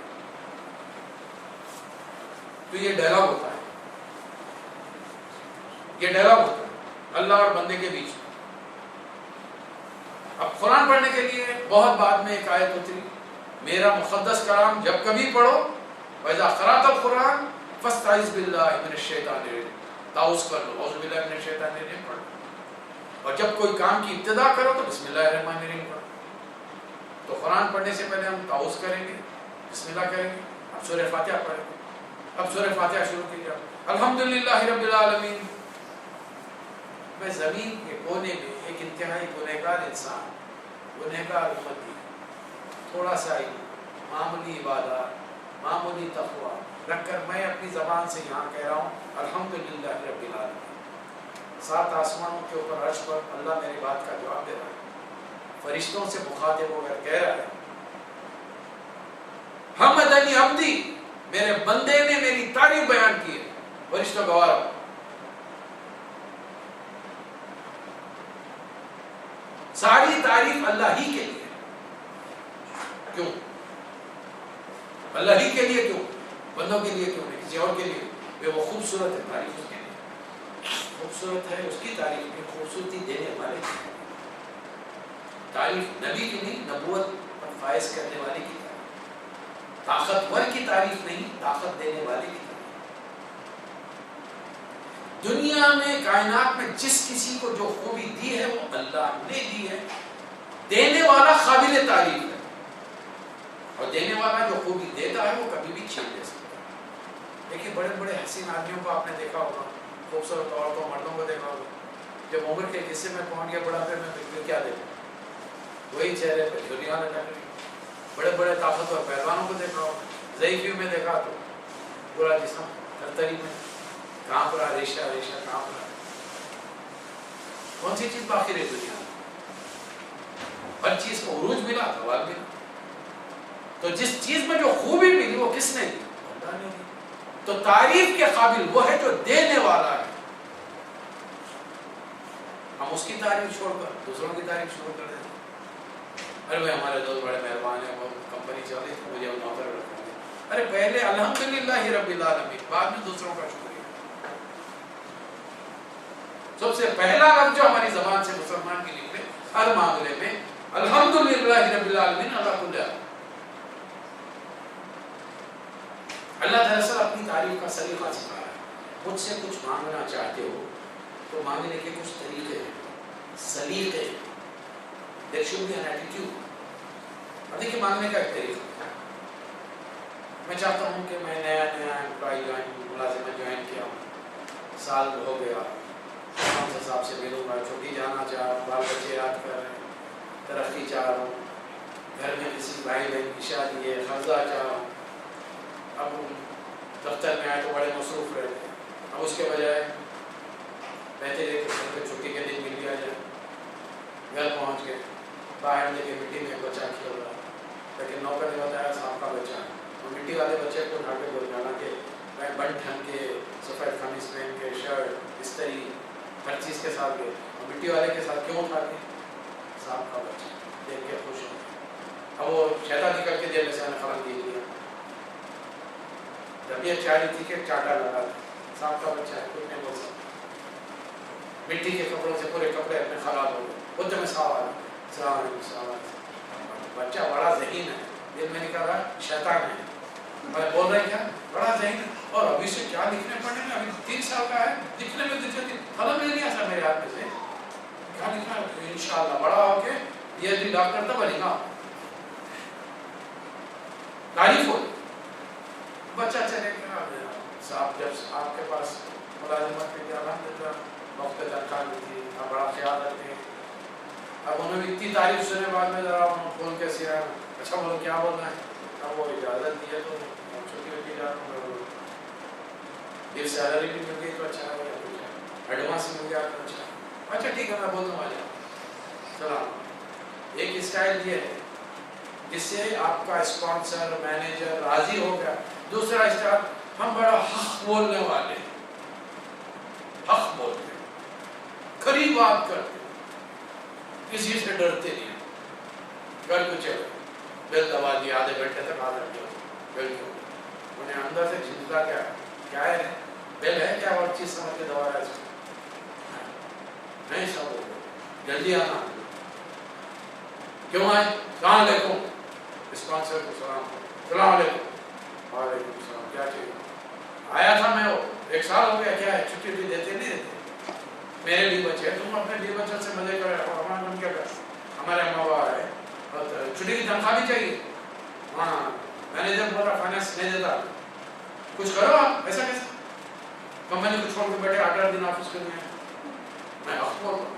تو یہ ڈائلاگ ہوتا ہے، یہ ڈائلاگ ہوتا ہے اللہ اور بندے کے بیچ۔ اب قرآن پڑھنے کے لیے بہت بعد میں ایک آیت اتری، میرا مقدس کلام جب کبھی پڑھو وَإِذَا قَرَأْتَ الْقُرْآنَ فَاسْتَعِذْ بِاللَّهِ مِنَ الشَّيْطَانِ الرَّجِيمِ، تعوذ کر لو، اعوذ باللہ من الشیطان الرجیم پڑھو، اور جب کوئی کام کی ابتدا کرو تو بسم اللہ الرحمن الرحیم پڑھو۔ تو قرآن پڑھنے سے پہلے ہم تعوذ کریں گے، بسم اللہ کریں گے، اب سورہ فاتحہ پڑھیں گے۔ اب سورہ فاتحہ شروع کی جائے، الحمدللہ رب العالمین۔ میں زمین کے کونے میں ایک انتہائی گنہگار انسان، گنہگار امتی، تھوڑا سا ہی معمولی عبادات، معمولی تقویٰ رکھ کر میں اپنی زبان سے یہاں کہہ رہا ہوں الحمدللہ رب العالمین۔ 7 آسمانوں کے اوپر عرش پر اللہ میری بات کا جواب دے رہا ہے، فرشتوں سے مخاطب ہو کر کہہ رہا ہے حمدنی عبدی، میرے بندے نے میری تعریف بیان کی ہے، فرشتوں گوارا۔ ساری تعریف اللہ ہی کے لیے، کیوں؟ اللہ ہی کے لیے کیوں؟ بندوں کے لیے کیوں نہیں؟ کسی اور کے لیے؟ وہ خوبصورت ہے تعریف، اس کے لیے خوبصورت ہے، اس کی تعریف میں خوبصورتی دینے والے کی تعریف، نبی کی نہیں، نبوت پر فائز کرنے والے کی تعریف، طاقتور کی تعریف نہیں، طاقت دینے والے کی تعریف۔ دنیا میں کائنات میں جس کسی کو جو خوبی دی ہے وہ اللہ نے دی ہے، دینے والا قابل تعریف ہے، اور دینے والا جو خوبی دیتا ہے وہ کبھی بھی چھین دے سکتا ہے۔ دیکھیں بڑے بڑے حسین آدمیوں کو آپ نے دیکھا ہوگا، خوبصورت عورتوں مردوں کو دیکھا ہوگا، جب عمر کے حصے میں پہنچ گیا بڑھاپے میں تو کیا دیکھا؟ وہی چہرے پہ جھریاں لٹک رہی۔ بڑے بڑے طاقتور پہلوانوں کو دیکھا ہوگا، ضعیفیوں میں دیکھا تو پورا جسم ترتری میں کانپ رہا، ریشہ ریشہ کانپ رہا۔ کون سی چیز باقی رہی دنیا میں؟ ہر چیز کو عروج ملا، زوال ملا۔ تو جس چیز میں جو خوبی ملی وہ کس نے دی؟ اللہ نے دی۔ تو تعریف کے قابل وہ ہے جو دینے والا ہے۔ ہم اس کی تعریف چھوڑ کر دوسروں کی تعریف شروع کر دیتے ہیں۔ ارے بھائی ہمارے دوست بڑے مہربان ہیں، وہ کمپنی چل رہی تھی، مجھے نوکر رکھیں گے۔ ارے پہلے الحمدللہ رب العالمین، بعد میں دوسروں کا شکریہ۔ سب سے پہلا لفظ جو ہماری زبان سے مسلمان کی نکلے ہر معاملے میں الحمدللہ رب العالمین علی کل حال. اللہ دراصل اپنی تعریف کا سلیقہ سکھا رہا ہے. مجھ سے کچھ مانگنا چاہتے ہو تو مانگنے کے کچھ طریقے ہیں, سلیقے ہیں. There should be an attitude. اب دیکھیں مانگنے کا ایک طریقہ. میں چاہتا ہوں کہ میں نیا امپلائی ملازمت جوائن کیا ہوں, سال ہو گیا, صاحب سے ملوں گا, چھٹی جانا چاہ رہا ہوں, بال بچے یاد کر رہے ہیں, ترقی چاہ رہا ہوں, گھر میں کسی بھائی بہن کی شادی ہے, قرضہ چاہ رہا ہوں. اب دفتر میں آئے تو بڑے مصروف رہتے ہیں. اب اس کے بجائے بہتر ہے کہ گھر پہ چھٹی کے دن مل گیا جائے. گھر پہنچ گئے, باہر لے کے مٹی میں بچہ کھیل رہا, لیکن نوکر نے بتایا صاحب کا بچہ ہے. اور مٹی والے بچے کو اٹھا کے بول جانا کہ میں بن ٹھن کے سفید قمیص پہن کے شرٹ استری ہر چیز کے ساتھ گئے, اور مٹی والے کے ساتھ کیوں اٹھا کے صاحب کا بچہ دیکھ کے خوش ہو. اب وہ شیطان نکل کے جیل سے فلم دیکھ لیا. طبیعت چاہ رہی تھی کہ چاٹا لگا دے, صاحب کا بچہ ہے کچھ نہیں بول سکتا. مٹی کے کپڑوں سے پورے کپڑے اپنے خراب ہو گئے. وہ تو میں سوال بچہ بڑا ذہین ہے, دل میں نکل رہا شیطان ہے, میں بول رہے کیا بڑا ذہین ہے, اور ابھی سے کیا لکھنے پڑھنے میں, ابھی 3 سال کا ہے, لکھنے میں قلم نہیں لیا سر میرے ہاتھ میں سے, کیا لکھنا ہے انشاءاللہ بڑا ہو کے یہ بھی ڈاکٹر تب بنے گا. تعریف ہو بچہ چلے گا صاحب, جب آپ کے پاس ملازمت کے لیے الحمدللہ وقت تنخواہ ملتی ہے, آپ بڑا خیال رکھتے ہیں. اب انہوں نے اتنی تعریف سنے بعد میں ذرا فون کے سیا, اچھا بولو کیا بولنا ہے. اب وہ اجازت دی ہے تو چھوٹی ہوتی جا رہا ہوں, یہ سیلری بھی مل گئی تو اچھا ہے, ایڈوانس مل گیا تو اچھا ہے, اچھا ٹھیک ہے میں بول دوں آ جاؤ. چلا ایک اسٹائل یہ ہے جس سے آپ کا اسپانسر مینیجر راضی ہو گیا. دوسرا اسٹائل ہم بڑا حق بولنے والے, حق بولتے ہیں, کھری بات کرتے ہیں, کسی سے ڈرتے نہیں. گھر کو چلو بل دبا دیا, آدھے گھنٹے تک آدھا دیا بل کیوں, انہیں اندر سے جھنجھلا کیا ہے بل ہے کیا, اور چیز سمجھ کے دبایا اس کو نہیں. سب جلدی آنا, کیوں آئے, السلام علیکم, اسپانسر کو سلام, السلام علیکم, وعلیکم السلام, کیا چاہیے, آیا تھا میں, 1 سال ہو گیا, کیا ہے چھٹی بھی دیتے نہیں دیتے, میرے بھی بچے, تم اپنے بھی بچوں سے مزے کرے, اور ہمارا ہم کیا کریں, ہمارے اما بابا ہے, چھٹی کی تنخواہ بھی چاہیے. ہاں مینیجر بول رہا فائنانس نہیں دیتا, کچھ کرو آپ, ایسا کیسا, کمپنی کو چھوڑ کے بیٹھے 8 دن آفس کے لیے, میں حق بول رہا ہوں.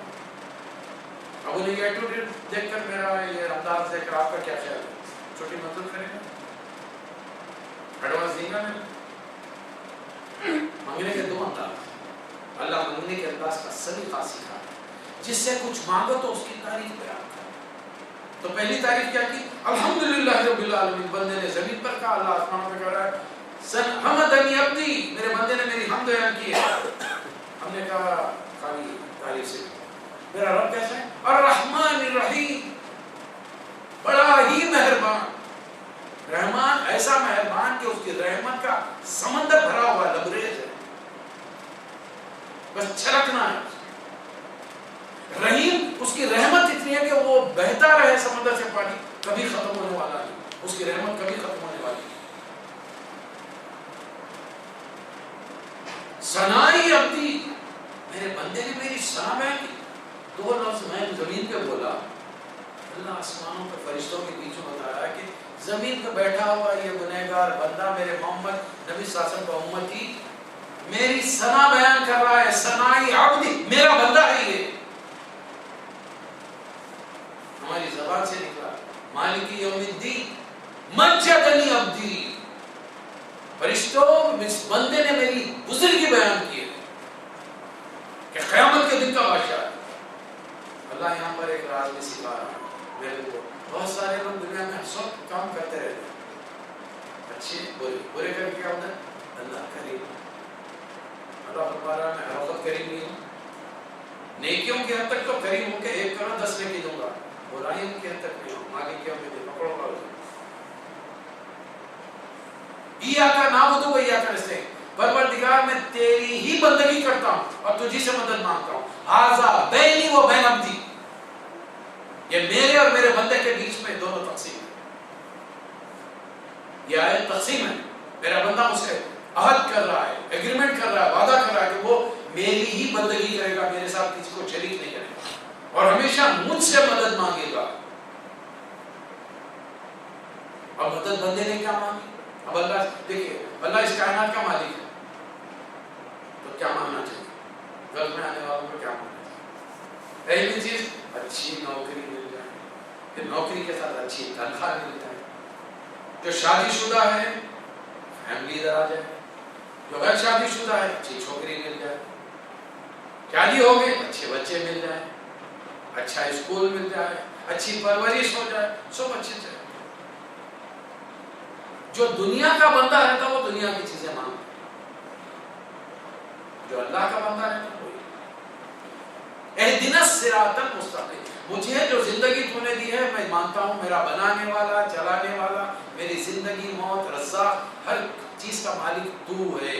اب انہیں یہ ایٹیٹیوڈ دیکھ کر میرا یہ انداز دیکھ کر آپ کا کیا خیال ہے, چھوٹی مدد کرے گا, ایڈوانس دیں گا. میں مانگنے کے 2 انداز, اللہ مانگنے کے انداز کا سلیقہ سکھا جس سے کچھ مانگو تو اس کی تعریف بیان کرو. تو پہلی تعریف کیا کی, الحمدللہ رب العالمین, بندے نے زمین پر کہا, اللہ آسمان میں کہہ رہا ہے حمدنی عبدی, میرے بندے نے میری حمد بیان کی ہے. ہم نے کہا خالی تعریف سے میرا رب کیسا ہے, الرحمن الرحیم, بڑا ہی مہربان. رحمان ایسا مہربان کہ اس کی رحمت کا سمندر بھرا ہوا لبریز ہے, بس چھلکنا ہے. رحیم, اس کی رحمت اتنی ہے کہ وہ بہتا رہے سمندر سے پانی, کبھی ختم ہونے والا نہیں, اس کی رحمت کبھی ختم ہونے والی نہیں. ثنائی عبدی, میرے بندے نے میری ثنا بیان کی. 2 لفظ میں زمین پہ بولا, اللہ آسمانوں پہ فرشتوں کے بیچ میں بتایا کہ زمین پہ بیٹھا ہوا یہ گنہگار بندہ میرے محمد نبی صلی اللہ علیہ وسلم کا امتی میری ثنا بیان کر رہا ہے. ثنائی عبدی, میرا بندہ ہے یہ. ہماری زبان سے نکلا مالک یوم الدین, مجدنی عبدی, فرشتوں اس بندے نے میری بزرگی بیان کی ہے کہ قیامت کے دن کا بادشاہ ہے. اللہ یہاں پر ایک راز بھی سکھا رہا ہے میرے کو. بہت سارے لوگ دنیا میں سب کام کرتے رہتے ہیں, اچھے برے کر کے کیا ہوتا ہے, اللہ کریم, اللہ فرمایا میں ہر وقت کریم نہیں ہوں. نیکیوں کی حد تک تو کریم ہو کے 1 کرو 10 نیکی دوں گا, برائیوں کی حد تک نہیں ہوں. مالک کیا مجھے پکڑو پاؤ, ایاک نعبد و ایاک نستعین, پروردگار میں تیری ہی بندگی کرتا ہوں اور تجھی سے مدد مانگتا ہوں. ھذا بینی و بین عبدی، یہ میرے اور میرے بندے کے بیچ میں دونوں تقسیم ہے. یہ آیت تقسیم ہے. میرا بندہ مجھ سے عہد کر رہا ہے، ایگریمنٹ کر رہا ہے، وعدہ کر رہا ہے کہ وہ میری ہی بندگی کرے گا، میرے ساتھ کسی کو شریک نہیں کرے گا اور ہمیشہ مجھ سے مدد مانگے گا. اب مدد بندے نے کیا مانگی؟ اب اللہ دیکھیے، اللہ اس کائنات کا مالک ہے تو کیا مانگنا چاہیے؟ غلط میں آنے والوں کو کیا مانگنا چاہیے؟ پہلی چیز اچھی نوکری مل جائے، پھر نوکری کے ساتھ اچھی تنخواہ مل جائے. جو شادی شدہ ہے فیملی ادھر آ جائے، جو غیر شادی شدہ ہے اچھی چھوکری مل جائے، شادی ہو گئی اچھے بچے مل جائیں، اچھا اسکول مل جائے، اچھی پرورش ہو جائے، سب اچھے سے. جو دنیا کا بندہ رہتا وہ دنیا کی چیزیں مانگتا، جو اللہ کا بندہ رہتا وہی. اہدنا الصراط المستقیم، مجھے جو زندگی تو نے دی ہے میں مانتا ہوں میرا بنانے والا، چلانے والا، میری زندگی موت رزاق ہر چیز کا مالک تو ہے.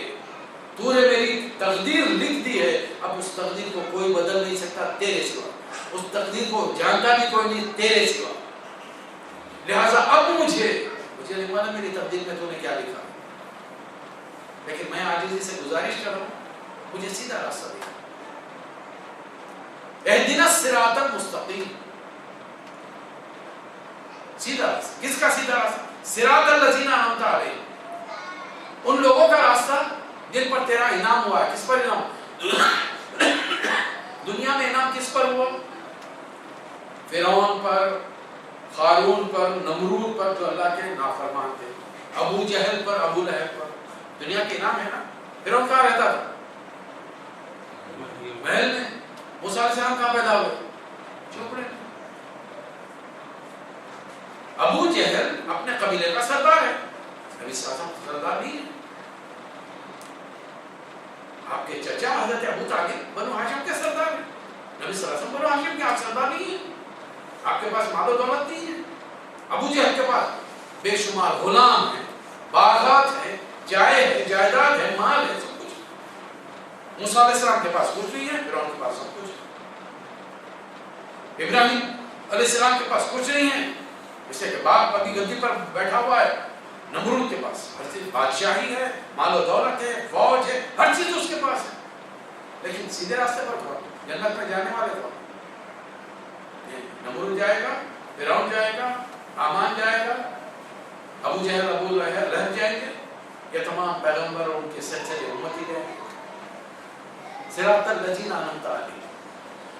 تو نے میری تقدیر لکھ دی ہے، اب اس تقدیر کو کوئی بدل نہیں سکتا تیرے سوا، اس تقدیر کو جانتا بھی کوئی نہیں تیرے سوا. لہذا اب مجھے نہیں معلوم میری تقدیر میں تو نے کیا لکھا، لیکن میں عاجزی سے گزارش کر رہا ہوں مجھے سیدھا راستہ دکھا. اہدنا الصراط المستقیم، سیدھا راستہ. کس کا سیدھا راستہ؟ صراط الذین انعمت علیہم، ان لوگوں کا راستہ جن پر تیرا انعام ہوا ہے. کس پر انعام؟ دنیا میں انعام کس پر ہوا؟ فرعون پر، قارون پر، نمرود پر جو اللہ کے نافرمان تھے، ابو جہل پر، ابو لہب پر. دنیا کے انعام ہے نا. فرعون کہاں رہتا تھا؟ محل میں. موسیٰ علیہ السلام کہاں پیدا ہوئے؟ جھونپڑے میں. ابو جہل اپنے قبیلے کا سردار ہے، نبی صلی اللہ علیہ وسلم سردار نہیں ہے. آپ کے چچا حضرت ابو طالب بنو ہاشم کے سردار ہیں، نبی صلی اللہ علیہ وسلم بنو ہاشم کے آپ سردار نہیں ہیں. آپ کے پاس مال و دولت نہیں ہے. ابو جہل کے پاس بے شمار غلام ہیں، باغات ہیں، جائے ہے، جائیداد ہے، مال ہے، سب کچھ. موسیٰ علیہ السلام کے پاس کچھ نہیں ہے، فرعون کے پاس سب کچھ ہے. ابراہیم علیہ السلام کے پاس کچھ نہیں ہے، اس سے کہ باپ ابھی گدی پر بیٹھا ہوا ہے. نمرود کے پاس ہر چیز، بادشاہی ہے، مال و دولت ہے، فوج ہے، ہر چیز اس کے پاس ہے. لیکن سیدھے راستے پر کون؟ جنت میں جانے والے کون؟ نمرود جائے گا، فرعون جائے گا، حامان جائے گا، ابو جہل، ابو لہب جائیں گے، یہ تمام پیغمبر اور ان کے سچے امتی جائیں گے. صراط الذین انعمت علیہم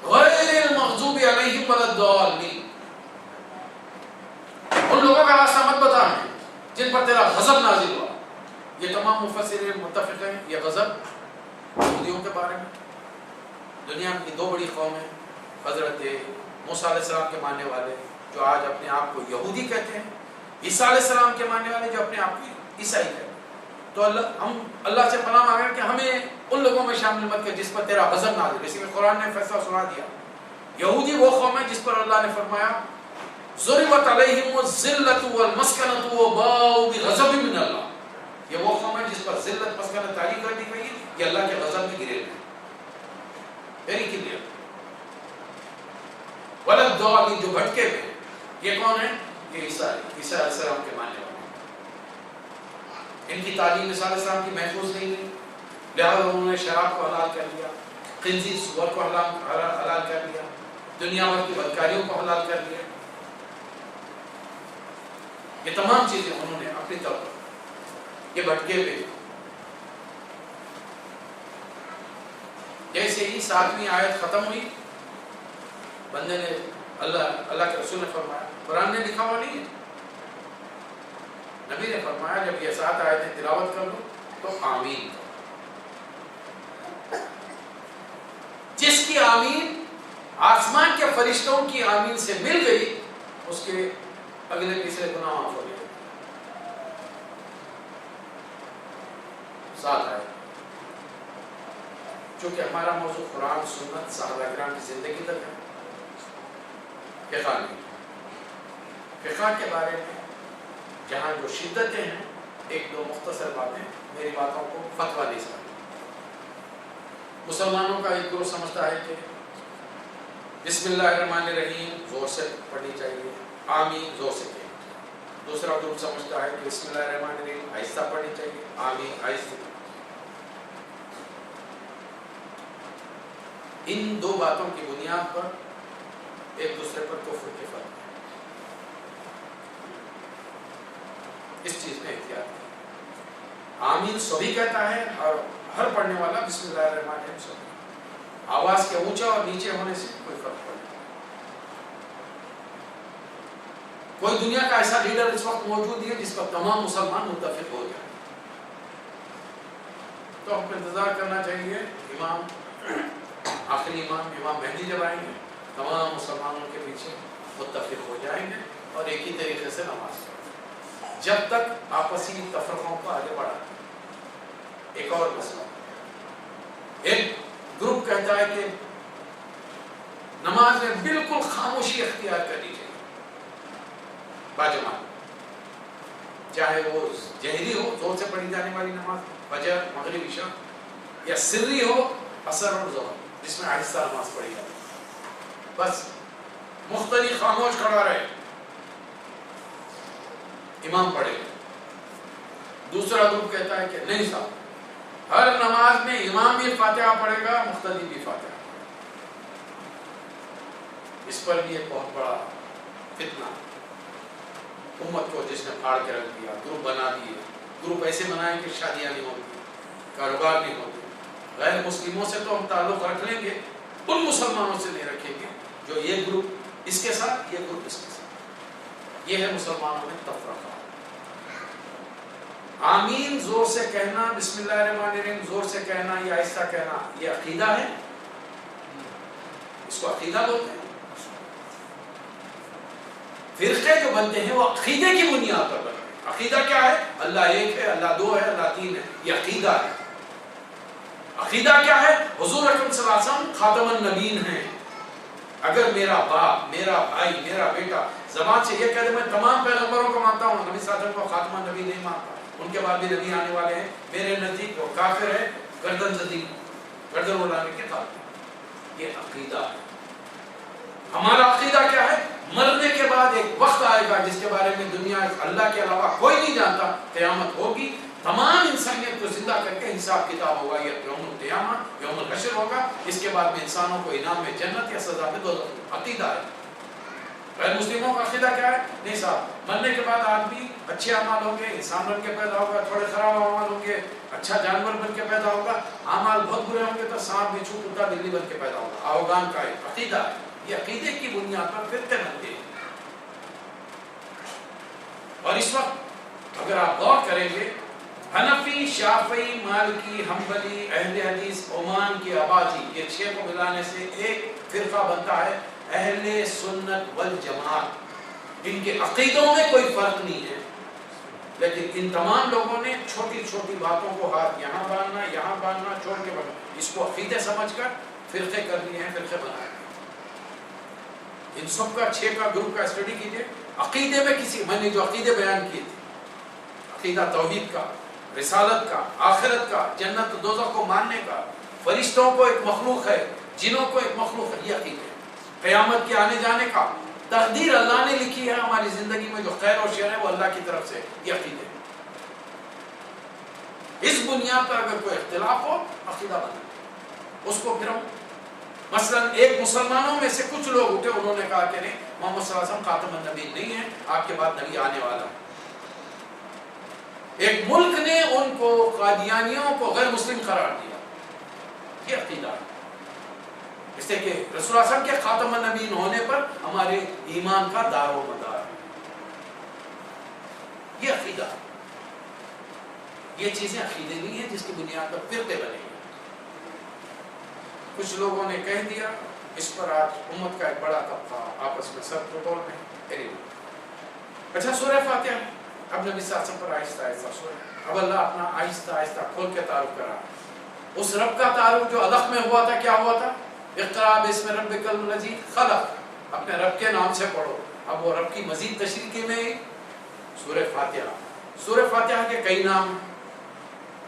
غیر المغضوب علیہم ولا الضالین، ان لوگوں کا راستہ مت بتا ہے جن پر تیرا غضب نازل ہوا. یہ تمام مفسرین متفق ہیں یہ غضب یہودیوں کے بارے میں. دنیا کی دو بڑی قومیں، حضرت موسیٰ علیہ السلام کے ماننے والے جو آج اپنے آپ کو یہودی کہتے ہیں، عیسیٰ علیہ السلام کے ماننے والے جو اپنے آپ کو عیسائی کہتے ہیں. تو ہم اللہ سے پناہ مانگیں کہ ہمیں ان لوگوں میں شامل مت کر جس پر تیرا غضب نازل. اسی میں قرآن نے فیصلہ سنا دیا. یہودی وہ قوم ہے جس پر اللہ نے فرمایا ضربت علیہم الذلۃ والمسکنۃ وباؤوا بغضب من اللہ. یہ وہ قوم ہے جس پر ذلت، مسکنت تاریخ کر دی گئی، یہ اللہ کے غضب میں گرے ہوئے. Very clear. ولا الضالین، جو بھٹکے ہوئے، یہ کون ہے؟ یہ عیسیٰ علیہ السلام کے ماننے والے. ان کی تعلیم عیسیٰ علیہ السلام کی محفوظ نہیں ہے، لہذا انہوں نے شراب کو حلال کر دیا، خنزیر سور کو حلال کر دیا، دنیا بھر کی بدکاریوں کو حلال کر دیا. یہ تمام چیزیں انہوں نے اپنی طور پر یہ بھٹکے ہوئے. جیسے ہی 7ویں آیت ختم ہوئی، بندے نے اللہ کے رسول نے فرمایا، قرآن نے لکھا ہوا نہیں ہے، نبی نے فرمایا جب یہ 7 آیتیں تلاوت کر لو تو آمین. جس کی آمین آسمان کے فرشتوں کی آمین سے مل گئی، اس کے اگلے تیسرے گناہ معاف ہو گئے. 7 آیت. چونکہ ہمارا موضوع قرآن، سنت، صحابہ کرام کی زندگی تک ہے، فقہ نہیں. فقہ کے بارے میں جہاں جو شدتیں ہیں، 1-2 مختصر باتیں، میری باتوں کو فتویٰ نہیں سمجھتے. مسلمانوں کا ایک گروہ سمجھتا ہے کہ بسم اللہ الرحمن الرحیم زور سے پڑھنی چاہیے، آمین زور سے کہیں۔ دوسرا گروپ سمجھتا ہے کہ بسم اللہ الرحمن الرحیم آہستہ پڑھنی چاہیے، آمین آہستہ۔ ان دو باتوں کی بنیاد پر ایک دوسرے پر کفر کے فرق ہے، اس چیز میں احتیاط ہے۔ آمین سبھی کہتا ہے اور ہر پڑھنے والا بسم اللہ الرحمن الرحیم سبھی۔ آواز کے اونچا اور نیچے ہونے سے کوئی فرق پڑتا ہے۔ کوئی دنیا کا ایسا لیڈر اس وقت موجود ہے جس پر تمام مسلمان متفق ہو جائیں، تو ہم کو انتظار کرنا چاہیے امام آخری امام مہدی جب آئیں گے تمام مسلمانوں کے پیچھے متفق ہو جائیں گے اور ایک ہی طریقے سے نماز پڑھیں گے، جب تک آپسی تفرقوں کو آگے بڑھا۔ ایک اور مسئلہ، ایک گروپ کہتا ہے کہ نماز میں بالکل خاموشی اختیار کرنی چاہیے باجماعت، چاہے وہ جہری ہو زور سے پڑھی جانے والی نماز فجر مغرب عشاء، یا سری ہو عصر اور ظہر جس میں آہستہ نماز پڑھی جاتی ہے، بس مختلف خاموش کھڑا رہے، امام پڑھے۔ دوسرا گروپ کہتا ہے کہ نہیں صاحب، ہر نماز میں امام بھی فاتحہ پڑھے گا، مقتدی بھی فاتحہ پڑھے گا۔ اس پر بھی ایک بہت بڑا فتنہ امت کو جس نے پھاڑ کے رکھ دیا، گروپ بنا دیے، گروپ ایسے بنائیں کہ شادیاں نہیں ہوتی، کاروبار نہیں ہوتے۔ غیر مسلموں سے تو ہم تعلق رکھ لیں گے، ان مسلمانوں سے نہیں رکھیں گے جو یہ گروپ اس کے ساتھ، یہ گروپ اس کے ساتھ۔ یہ ہے مسلمانوں میں تفرقہ۔ آمین زور سے کہنا، بسم اللہ الرحمن الرحیم زور سے کہنا یا آہستہ کہنا، یہ عقیدہ ہے، اس کو عقیدہ بولتے ہیں۔ فرقے جو بنتے ہیں وہ عقیدے کی بنیاد پر بنتے ہیں۔ عقیدہ کیا ہے؟ اللہ ایک ہے، اللہ دو ہے، اللہ تین ہے، یہ عقیدہ ہے۔ عقیدہ کیا ہے؟ حضور اکرم صلی اللہ علیہ وسلم خاتم النبیین ہیں۔ اگر میرا باپ، میرا بھائی، میرا بیٹا زبان سے یہ کہہ دے میں تمام پیغمبروں کو مانتا ہوں، نبی صلی اللہ علیہ وسلم کو خاتم النبی نہیں مانتا، ان کے بعد بھی نبی آنے والے ہیں، میرے نزدیک وہ کافر ہے، گردن زدی، گردن اڑانے کے قابل۔ یہ عقیدہ ہے۔ ہمارا عقیدہ کیا ہے؟ مرنے کے بعد ایک وقت آئے گا جس کے بارے میں دنیا اللہ کے علاوہ کوئی نہیں جانتا، قیامت ہوگی، تمام انسانیت کو زندہ کر کے حساب کتاب ہوگا، یہ یوم القیامہ، یوم الحشر ہوگا۔ اس کے بعد میں انسانوں کو انعام میں جنت یا سزا میں دوزخ۔ عقیدہ ہے۔ غیر مسلموں کا عقیدہ کیا ہے؟ نہیں صاحب، مرنے کے بعد آدمی اچھے اعمال ہوں گے، انسان بن کے پیدا ہوگا، تھوڑے خراب اعمال ہوں گے، اچھا جانور بن کے پیدا ہوگا، اعمال بہت برے ہوں گے تو سانپ بچھو کتا بلی بن کے پیدا ہوگا۔ آوگان کا ایک عقیدہ ہے۔ یہ عقیدے کی بنیاد پر فرقے بنتے ہیں۔ اور اس وقت اگر آپ غور کریں گے، حنفی، شافعی، مالکی، حنبلی، اہل حدیث، عمان کی آبادی، یہ 6 کو ملانے سے ایک فرقہ بنتا ہے اہل سنت والجماعت۔ ان کے عقیدوں میں کوئی فرق نہیں ہے، لیکن ان تمام لوگوں نے چھوٹی چھوٹی باتوں کو ہاتھ یہاں باندھنا چھوڑ کے بنا، اس کو عقیدے سمجھ کر فرقے کر لیے ہیں، فرقے بنائے۔ ان سب کا 6 کا گروپ کا اسٹڈی کیجئے۔ عقیدے میں میں نے جو عقیدے بیان کیے تھے، عقیدہ توحید کا، رسالت کا، آخرت کا، جنت و دوزخ کو ماننے کا، فرشتوں کو ایک مخلوق ہے، جنوں کو ایک مخلوق ہے، یہ عقیدہ ہے۔ قیامت کے آنے جانے کا، تقدیر اللہ نے لکھی ہے ہماری زندگی میں، جو خیر اور شر ہے وہ اللہ کی طرف سے، یہ عقیدہ ہے۔ اس بنیاد پر اگر کوئی اختلاف ہو، عقیدہ بنا اس کو پھر ہم مثلا ایک مسلمانوں میں سے کچھ لوگ اٹھے، انہوں نے کہا کہ نہیں، محمد صلی اللہ علیہ وسلم خاتم النبی نہیں ہے، آپ کے بعد نبی آنے والا ہے۔ ایک ملک نے ان کو، قادیانیوں کو غیر مسلم قرار دیا، یہ عقیدہ ہے۔ اس لیے کہ رسول اللہ صلی اللہ علیہ وسلم کے خاتم النبیین ہونے پر ہمارے ایمان کا دار و مدار ہے، یہ عقیدہ ہے۔ یہ چیزیں عقیدے نہیں ہیں جس کی بنیاد پر فرقے بنے گی۔ کچھ لوگوں نے کہہ دیا، اس پر آج امت کا ایک بڑا طبقہ آپس میں سب کو توڑ میں۔ اچھا، سورہ فاتحہ اب نبی صلی اللہ علیہ وسلم پر آہستہ آہستہ سورہ، اب اللہ اپنا آہستہ آہستہ کھول کے تعارف کرا۔ اس رب کا تعارف جو علق میں ہوا تھا، کیا ہوا تھا؟ اقرأ باسم ربک الذی خلق، اپنے رب کے نام سے پڑھو۔ اب وہ رب کی مزید تشریح کی میں سورہ فاتحہ۔ سورہ فاتحہ کے کئی نام،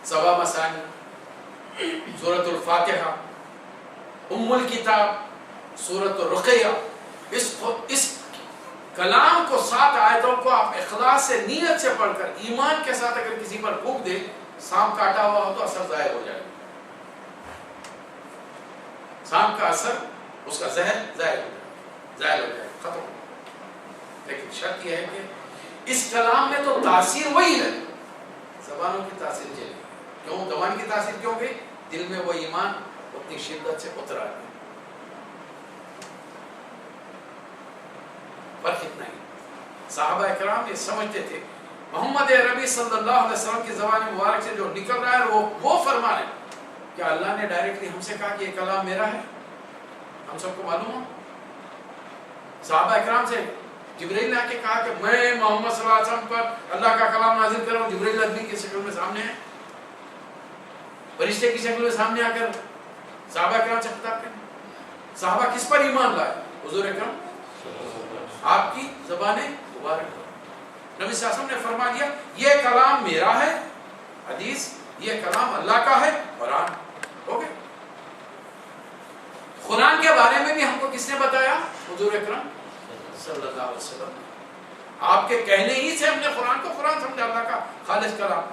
سبع مثانی، سورۃ الفاتحہ، ام الکتاب، سورۃ الرقیہ، اس کلام کو 7 آیتوں کو آپ اخلاص سے نیت سے پڑھ کر ایمان کے ساتھ اگر کسی پر پھونک دے، سانپ کاٹا ہوا ہو تو اثر ظاہر ہو جائے گا، سانپ کا اثر، اس کا زہر ظاہر ہو جائے گا، ختم ہو۔ لیکن شرط یہ ہے کہ اس کلام میں تو تاثیر وہی ہے، زبانوں کی تاثیر چلی، کیوں زبان کی تاثیر کیوں گئی؟ دل میں وہ ایمان اتنی شدت سے اترا ہے۔ فرق اتنا ہی، صحابہ اکرام یہ سمجھتے تھے محمد عربی صلی اللہ علیہ وسلم کی زبان مبارک سے جو نکل رہا ہے وہ فرما رہے ہیں کہ اللہ نے ڈائریکٹلی ہم سے کہا کہ یہ کلام میرا ہے، ہم سب کو معلوم ہو۔ صحابہ اکرام سے جبرائیل نے آ کے کہا کہ میں محمد صلی اللہ علیہ وسلم پر اللہ کا کلام نازل کر رہا ہوں، جبرائیل آدمی کی شکل میں سامنے ہے، فرشتے کی شکل میں سامنے آ کر صحابہ اکرام سے خطاب کریں۔ صحابہ کس پر ایمان لائے؟ حضور اکرم آپ کی زبان مبارک۔ نبی صلی اللہ علیہ وسلم نے فرما دیا یہ کلام میرا ہے، حدیث یہ کلام اللہ کا ہے، قرآن ہو گئے۔ قرآن کے بارے میں بھی ہم کو کس نے بتایا؟ حضور اکرم صلی اللہ علیہ وسلم۔ آپ کے کہنے ہی سے ہم نے قرآن کو قرآن سمجھا، اللہ کا خالص کلام۔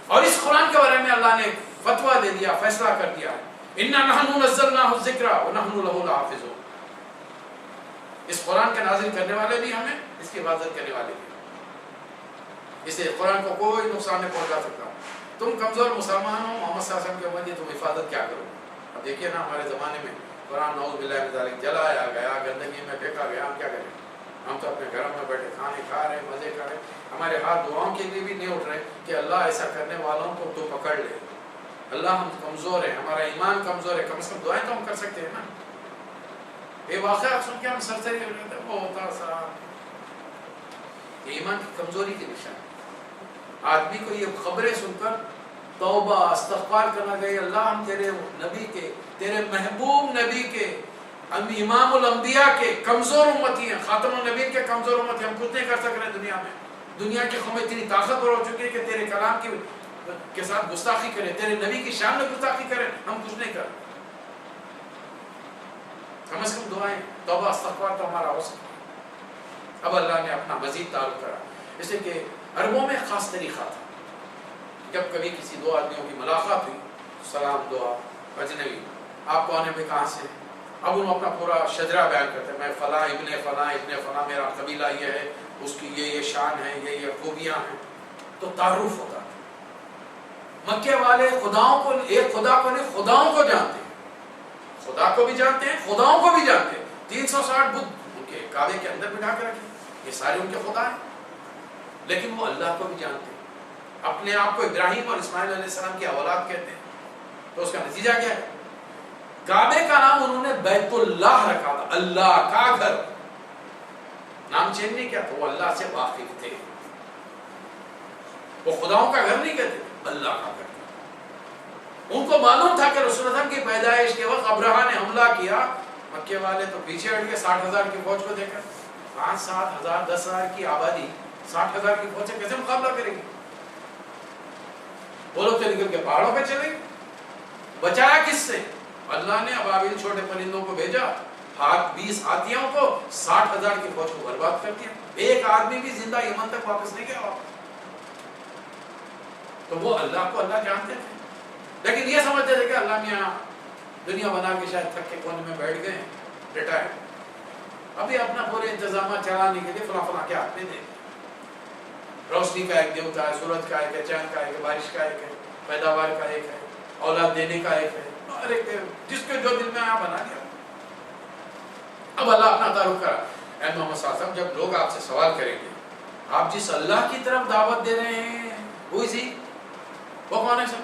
اور اس قرآن کے بارے میں اللہ نے فتویٰ دے دیا، فیصلہ کر دیا، اِنَّا نَحْنُ نَزَّلْنَاهُ الذِّكْرَ وَنَحْنُ لَهُ لَحَافِظُونَ۔ اس قرآن کے نازل کرنے والے بھی ہمیں، اس کی حفاظت کرنے والے بھی، اسے قرآن کو کوئی نقصان نہیں پہنچا سکتا۔ تم کمزور مسلمان ہو، محمد صلی اللہ علیہ وسلم کے بندے، تم حفاظت کیا کرو؟ اب دیکھیے نا ہمارے زمانے میں قرآن نعوذ باللہ من ذالک جلایا گیا، گندگی میں پھینکا گیا، ہم کیا کریں؟ ہم تو اپنے گھروں میں بیٹھے کھانے کھا رہے ہیں، مزے کر رہے ہیں، ہمارے ہاتھ دعاؤں کے لیے بھی نہیں اٹھ رہے کہ اللہ ایسا کرنے والوں کو تو پکڑ لے۔ اللہ ہم کمزور ہیں، ہمارا ایمان کمزور ہے، کم از کم دعائیں تو ہم کر سکتے ہیں نا۔ یہ واقعہ سن کے ہم سرسری ہو جاتے ہیں، وہ ہوتا سا، یہ ایمان کی کمزوری کی نشان ہے۔ آدمی کو یہ خبریں سن کر توبہ استغفار کرنا چاہیے، اللہ ہم تیرے نبی کے، تیرے محبوب نبی کے، امام الانبیاء کے کمزور امتی ہیں، خاتم النبیین کے کمزور امتی ہیں، ہم کچھ نہیں کر سک رہے دنیا میں۔ دنیا کی قومیں اتنی طاقتور ہو چکی ہے کہ تیرے کلام کے ساتھ گستاخی کریں، تیرے نبی کی شان میں گستاخی کریں، ہم کچھ نہیں کر۔ کم از کم دعائیں توبہ استغفار تو ہمارا ہو سکتا۔ اب اللہ نے اپنا مزید تعارف کرا، اس لیے کہ عربوں میں خاص طریقہ تھا، جب کبھی کسی دو آدمیوں کی ملاقات ہوئی، سلام دعا، اجنبی، آپ کون ہیں، میں کہاں سے، اب انہوں اپنا پورا شجرہ بیان کرتے ہیں، میں فلاں ابن فلاں میرا قبیلہ یہ ہے، اس کی یہ شان ہے، یہ خوبیاں ہیں، تو تعارف ہوتا تھا۔ مکے والے خداؤں کو، ایک خدا کو نہیں خداؤں کو جانتے ہیں، خدا کو بھی جانتے ہیں، خداؤں کو بھی جانتے ہیں۔ 360 بدھ ان کے کعبے کے اندر بٹھا کے رکھے، یہ سارے ان کے خدا ہیں، لیکن وہ اللہ کو بھی جانتے ہیں۔ اپنے آپ کو ابراہیم اور اسماعیل علیہ السلام کی اولاد کہتے ہیں، تو اس کا نتیجہ کیا ہے؟ کعبے کا نام انہوں نے بیت اللہ رکھا تھا، اللہ کا گھر، نام چینج نہیں کیا تھا، وہ اللہ سے واقف تھے، وہ خداؤں کا گھر نہیں کہتے، اللہ کا گھر۔ ان کو معلوم تھا کہ رسول اللہ کی پیدائش کے وقت ابرہا نے حملہ کیا، مکے والے تو پیچھے ہٹ گئے 60,000 کی فوج کو دیکھ کر۔ 5-7,000 10,000 کی آبادی 60,000 کی فوج سے کیسے مقابلہ کرے گی؟ وہ لوگ تو نکل کے پہاڑوں پہ چلے گئے۔ بچایا کس سے؟ اللہ نے ابابیل چھوٹے پرندوں کو بھیجا، 20 ہاتھیوں کو 60,000 کی فوج کو برباد کر دیا، ایک آدمی بھی زندہ یمن تک واپس نہیں گیا۔ تو وہ اللہ کو اللہ جانتے تھے، لیکن یہ سمجھتے تھے کہ اللہ میاں دنیا بنا کے شاید تھک کے کونے میں بیٹھ گئے، ریٹائر، ابھی اپنا پورے انتظامات چلانے کے لیے فلاں کے ہاتھ میں دے، روشنی کا ایک دیوتا ہے، سورج کا ایک ہے، چاند کا ایک ہے، بارش کا ایک ہے، پیداوار کا ایک ہے، اولاد دینے کا ایک ہے، اور ایک جس کے جو دل میں آیا بنا دیا۔ اب اللہ اپنا تعارف کرا، اے محمد صلی اللہ علیہ وسلم، جب لوگ آپ سے سوال کریں گے آپ جس اللہ کی طرف دعوت دے رہے ہیں وہ کون ہے سر؟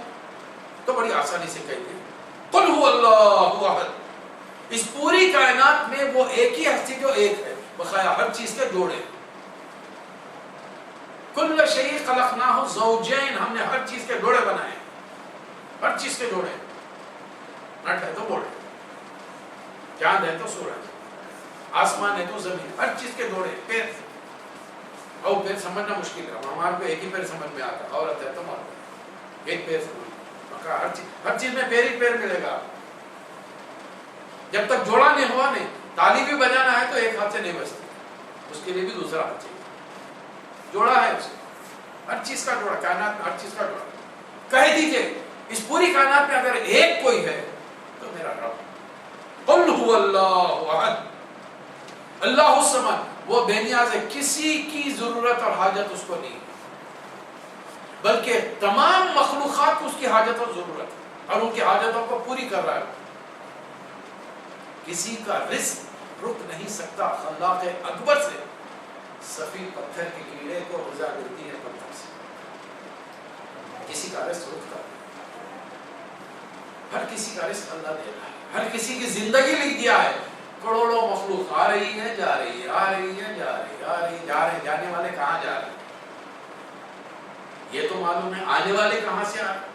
تو بڑی آسانی سے کہتے ہیں قل هو اللہ احد، اس پوری کائنات میں وہ ایک ہی ہستی جو ایک ہے، بخایا ہر چیز کے جوڑے، کل شیء خلقناہ زوجین، ہم نے ہر چیز کے جوڑے بنائے، ہر چیز کے جوڑے، نٹ ہے تو بورڈ، چاند ہے تو سورج، آسمان ہے تو زمین، ہر چیز کے جوڑے، پیر، اور پیر سمجھنا مشکل ہے، ہمارے کو ایک ہی پیر سمجھ میں آتا، عورت ہے تو مرد، ایک پیر سمجھ، ہر چیز میں پیر ہی پیر ملے گا۔ جب تک جوڑا نہیں ہوا نہیں. تالی بھی بجانا ہے تو ایک ہاتھ سے نہیں بجتی, اس کے لیے بھی دوسرا ہاتھ چاہیے. جوڑا ہے اس ہر چیز کا جوڑا, کائنات میں ہر چیز کا جوڑا. کہہ دیجئے اس پوری کائنات میں اگر ایک کوئی ہے تو میرا رب. قل هو اللہ احد اللہ الصمد, وہ بے نیاز ہے, کسی کی ضرورت اور حاجت اس کو نہیں, بلکہ تمام مخلوقات کو اس کی حاجت اور ضرورت ہے اور ان کی حاجتوں کو پوری کر رہا ہے. کسی کا رزق رک نہیں سکتا خلاق اکبر سے. سفید پتھر کے کیڑے کو غذا ملتی ہے پتھر سے, کسی کا رزق رکتا ہے. ہر کسی کا رزق اللہ دے رہا ہے, ہر کسی کی زندگی لکھ دیا ہے. کروڑوں مخلوق آ رہی ہے جا رہی ہے, آ رہی ہے جا رہی ہے, آ رہی ہے جا رہے ہیں. جانے والے کہاں جا رہے ہیں یہ تو معلوم ہے, آنے والے کہاں سے آ رہے ہیں.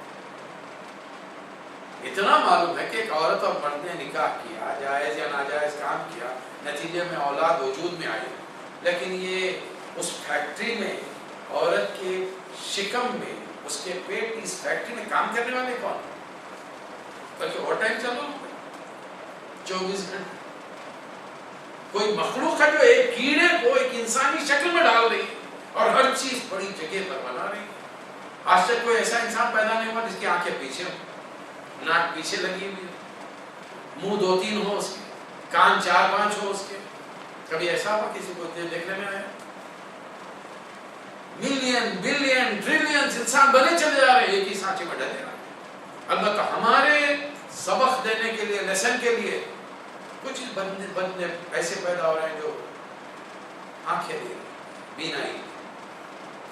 اتنا معلوم ہے کہ ایک عورت اور مرد نے نکاح کیا, جائز یا ناجائز کام کیا, نتیجے میں اولاد وجود میں آئی, لیکن یہ اس فیکٹری میں, عورت کے شکم میں, اس کے پیٹ کی اس فیکٹری میں کام کرنے والے کون ہیں؟ بلکہ اوور ٹائم چلو 24 گھنٹے. کوئی مخلوق ہے جو ایک کیڑے کو ایک انسانی شکل میں ڈال رہی ہے اور ہر چیز بڑی جگہ پر بنا رہی ہے. آج تک کوئی ایسا انسان پیدا نہیں ہوا جس کی آنکھیں پیچھے ہوں, ناک پیچھے لگی ہوئی, منہ 2-3 ہو اس کے, کان 4-5 ہو اس کے. کبھی ایسا ہوا کسی کو دیکھنے میں آیا؟ ملین بلین ٹریلین انسان بنے چلے جا رہے ہیں ایک ہی سانچے میں ڈلے رہا. البتہ ہمارے سبق دینے کے لیے, لیسن کے لیے کچھ بندے ایسے پیدا ہو رہے ہیں جو آنکھیں دے رہے, بینائی,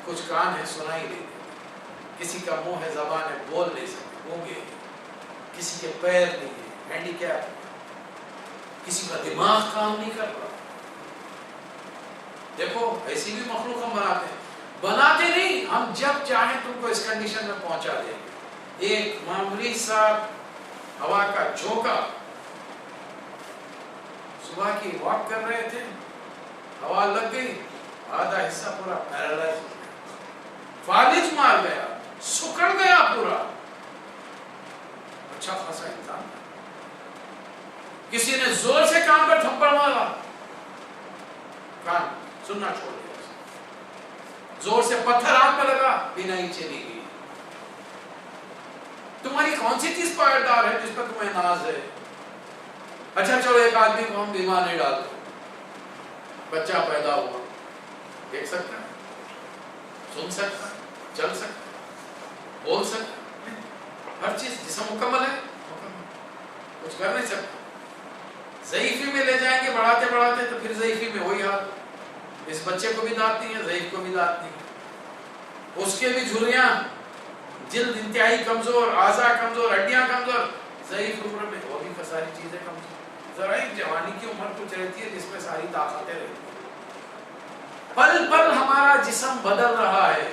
کچھ کان ہے سنائی دے, کسی کا منہ ہے زبان ہے بول نہیں سکتے گونگے, کسی کے پیر نہیں ہے ہینڈی کیپ, کسی کا دماغ کام نہیں کر رہا. دیکھو ایسی بھی مخلوق ہم بناتے نہیں, ہم جب چاہیں تم کو اس کنڈیشن میں پہنچا دیں گے. ایک معمولی سا ہوا کا جھونکا, صبح کی واک کر رہے تھے, ہوا لگ گئی, آدھا حصہ پورا پیرالائز ہو گیا, فالج مار گیا, سکڑ گیا پورا. اچھا خاصا انسان, کسی نے زور سے کان پر تھپڑ مارا, کان سننا چھوڑ دیا. زور سے پتھر آنکھ میں لگا, بینائی چلی گئی. تمہاری کون سی چیز پائیدار ہے جس پر تمہیں ناز ہے؟ اچھا چلو ایک آدمی کو ہم بیمار نہیں ڈالتے, بچہ پیدا ہوا, دیکھ سکتا ہے, سن سکتا ہے, چل سکتا ہے, بول سکتا ہے, ہر چیز جسم مکمل ہے, کچھ کر نہیں سکتا. ضعیفی میں لے جائیں گے بڑھاتے بڑھاتے تو پھر ضعیفی میں وہی حال, اس بچے کو بھی دانت نہیں ہے, ضعیف کو بھی دانت نہیں ہے, اس کے بھی جھریاں, جلد انتہائی کمزور, اعضاء کمزور, ہڈیاں کمزور, ضعیف عمر میں وہ بھی ساری چیزیں کمزور. ذرا ایک جوانی کی عمر کچھ رہتی ہے جس میں ساری طاقتیں رہتی ہیں. پل پل ہمارا جسم بدل رہا ہے.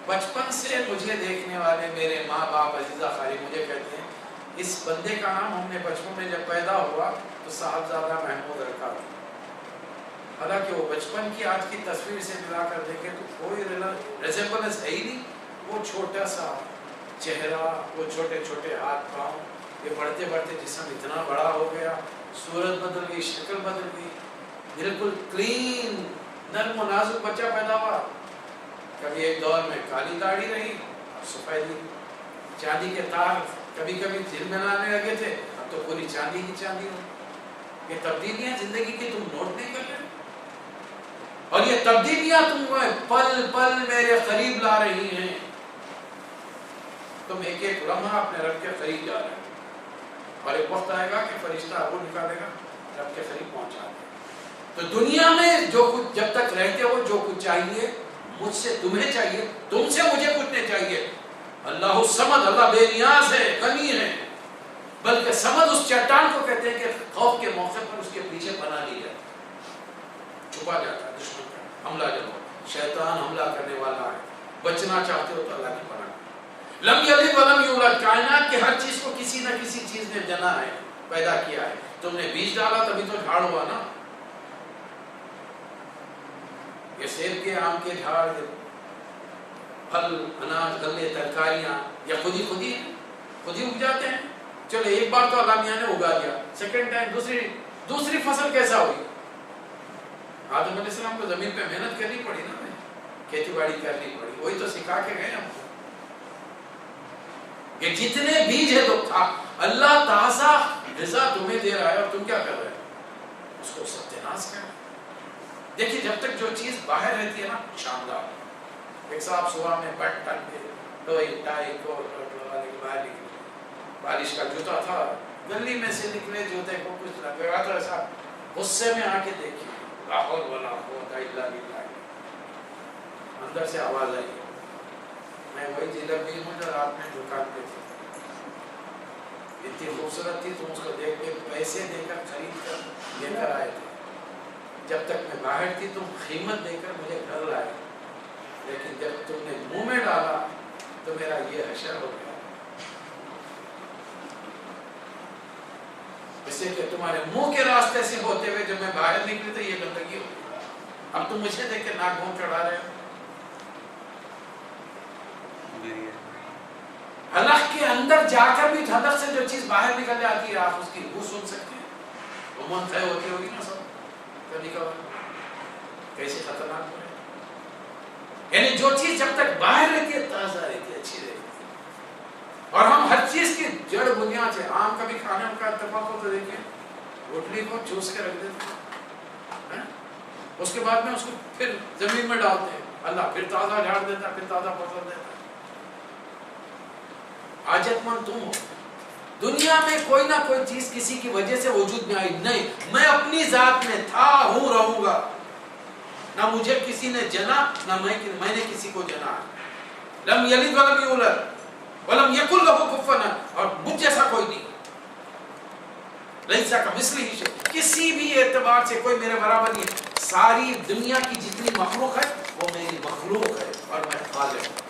بچپن سے مجھے دیکھنے والے میرے ماں باپ عزیزہ خالی مجھے کہتے ہیں اس بندے کا نام ہم نے بچپن میں جب پیدا ہوا تو صاحبزادہ محمود رکھا تھا. حالانکہ وہ بچپن کی آج کی تصویر سے ملا کر دیکھیں تو کوئی ریزمبلنس ہے ہی نہیں. وہ چھوٹا سا چہرہ, وہ چھوٹے چھوٹے ہاتھ پاؤں, یہ بڑھتے بڑھتے جسم اتنا بڑا ہو گیا, صورت بدل گئی, شکل بدل گئی, بالکل کلین نرم و نازک بچہ پیدا ہوا. کبھی ایک دور میں کالی داڑھی رہی, سفیدی, چاندی کے تار کبھی کبھی دل میں لانے لگے تھے, اب تو پوری چاندی ہی چاندی ہو. یہ تبدیلیاں زندگی کی تم نوٹ نہیں کر رہے, اور یہ تبدیلیاں تمہیں پل پل میرے قریب لا رہی ہیں. تم ایک ایک لمحہ اپنے رب کے قریب جا رہے ہیں, اور ایک وقت آئے گا کہ فرشتہ وہ نکالے گا, رب کے قریب پہنچا دے. تو دنیا میں جو کچھ جب تک رہتے ہو, جو کچھ چاہیے مجھ سے تمہیں چاہیے, تم سے مجھے کچھ نہیں چاہیے. اللہ الصمد, اللہ بے نیاز ہے, غنی ہے. بلکہ سمد اس چٹان کو کہتے ہیں کہ خوف کے موقع پر اس کے پیچھے پناہ لی جاتی, چھپا جاتا ہے. دشمن کا حملہ جب ہو, شیطان حملہ کرنے والا ہے, بچنا چاہتے ہو تو اللہ کی پناہ. لم یلد ولم یولد, کائنات کے ہر چیز کو کسی نہ کسی چیز نے جنا ہے, پیدا کیا ہے. تم نے بیج ڈالا تبھی تو جھاڑ ہوا نا. یہ سیب کے, آم کے جھاڑ, پھل, اناج, غلے, ترکاریاں, یا خود ہی اگ جاتے ہیں. چلو ایک بار تو اللہ میاں نے اگا دیا، سیکنڈ ٹائم دوسری فصل کیسا ہوئی؟ آدم علیہ السلام کو زمین پہ محنت کرنی پڑی نا، کھیتی باڑی کرنی پڑی، وہی تو سکھا کے گئے ہم کو کہ جتنے بیج ہے تو اللہ تازہ غذا تمہیں دے رہا ہے اور تم کیا کر رہے ہو؟ اس کو ستیاناش کر۔ دیکھیے جب تک جو چیز باہر رہتی ہے نا شاندار، ایک صاحب صبح میں بٹ ٹن کے ٹوئی ٹائی کو باہر نکلے، بارش کا جوتا تھا، گلی میں سے نکلے جوتے کو کچھ لگا تو ایسا غصے میں آ کے دیکھیے، لا حول ولا قوت الا باللہ، اندر سے آواز آئی، میں وہی جیلر بھی ہوں جو رات میں دکان پہ تھی، اتنی خوبصورت تھی، تم اس کو دیکھ کے پیسے دے کر خرید کر لے کر آئے تھے، جب تک میں باہر تھی تم قیمت دے کر مجھے گھر لائے، لیکن جب تم نے منہ میں ڈالا تو میرا یہ حشر ہو گیا، اس سے کہ تمہارے منہ کے راستے سے ہوتے ہوئے جب میں باہر نکلی تو یہ گندگی ہو گئی، اب تم مجھے دیکھ کے ناک منہ چڑھا رہے ہو۔ حلق کے اندر جا کر بھی حلق سے جو چیز باہر نکل جاتی ہے آپ اس کی بو سن سکتے ہیں، عموماً طے ہوتی ہوگی نا سب کبھی کبھار، کیسے خطرناک ہو رہے، یعنی جو چیز جب تک باہر رہتی ہے تازہ رہتی ہے، اچھی رہتی ہے، اور ہم ہر چیز کی جڑ بنیاد ہے، آم کبھی کھانے کا اتفاق ہو تو دیکھیں گٹلی کو چوس کے رکھ دیتے ہیں، اس کے بعد میں اس کو پھر زمین میں ڈالتے ہیں، اللہ پھر تازہ جھاڑ دیتا ہے، پھر تازہ فصل دیتا ہے۔ حاجت مند تم ہو، دنیا میں کوئی نہ کوئی چیز کسی کی وجہ سے وجود میں آئی نہیں، میں اپنی ذات میں تھا ہوں رہوں گا، نہ مجھے کسی نے جنا نہ میں نے کسی کو جنا، لم یلد ولم یولد ولم یکن لہ کفوا احد، اور مجھ جیسا کوئی نہیں، لیس کمثلہ شیء، کسی بھی اعتبار سے کوئی میرے برابر نہیں ہے، ساری دنیا کی جتنی مخلوق ہے وہ میری مخلوق ہے اور میں خالق ہوں،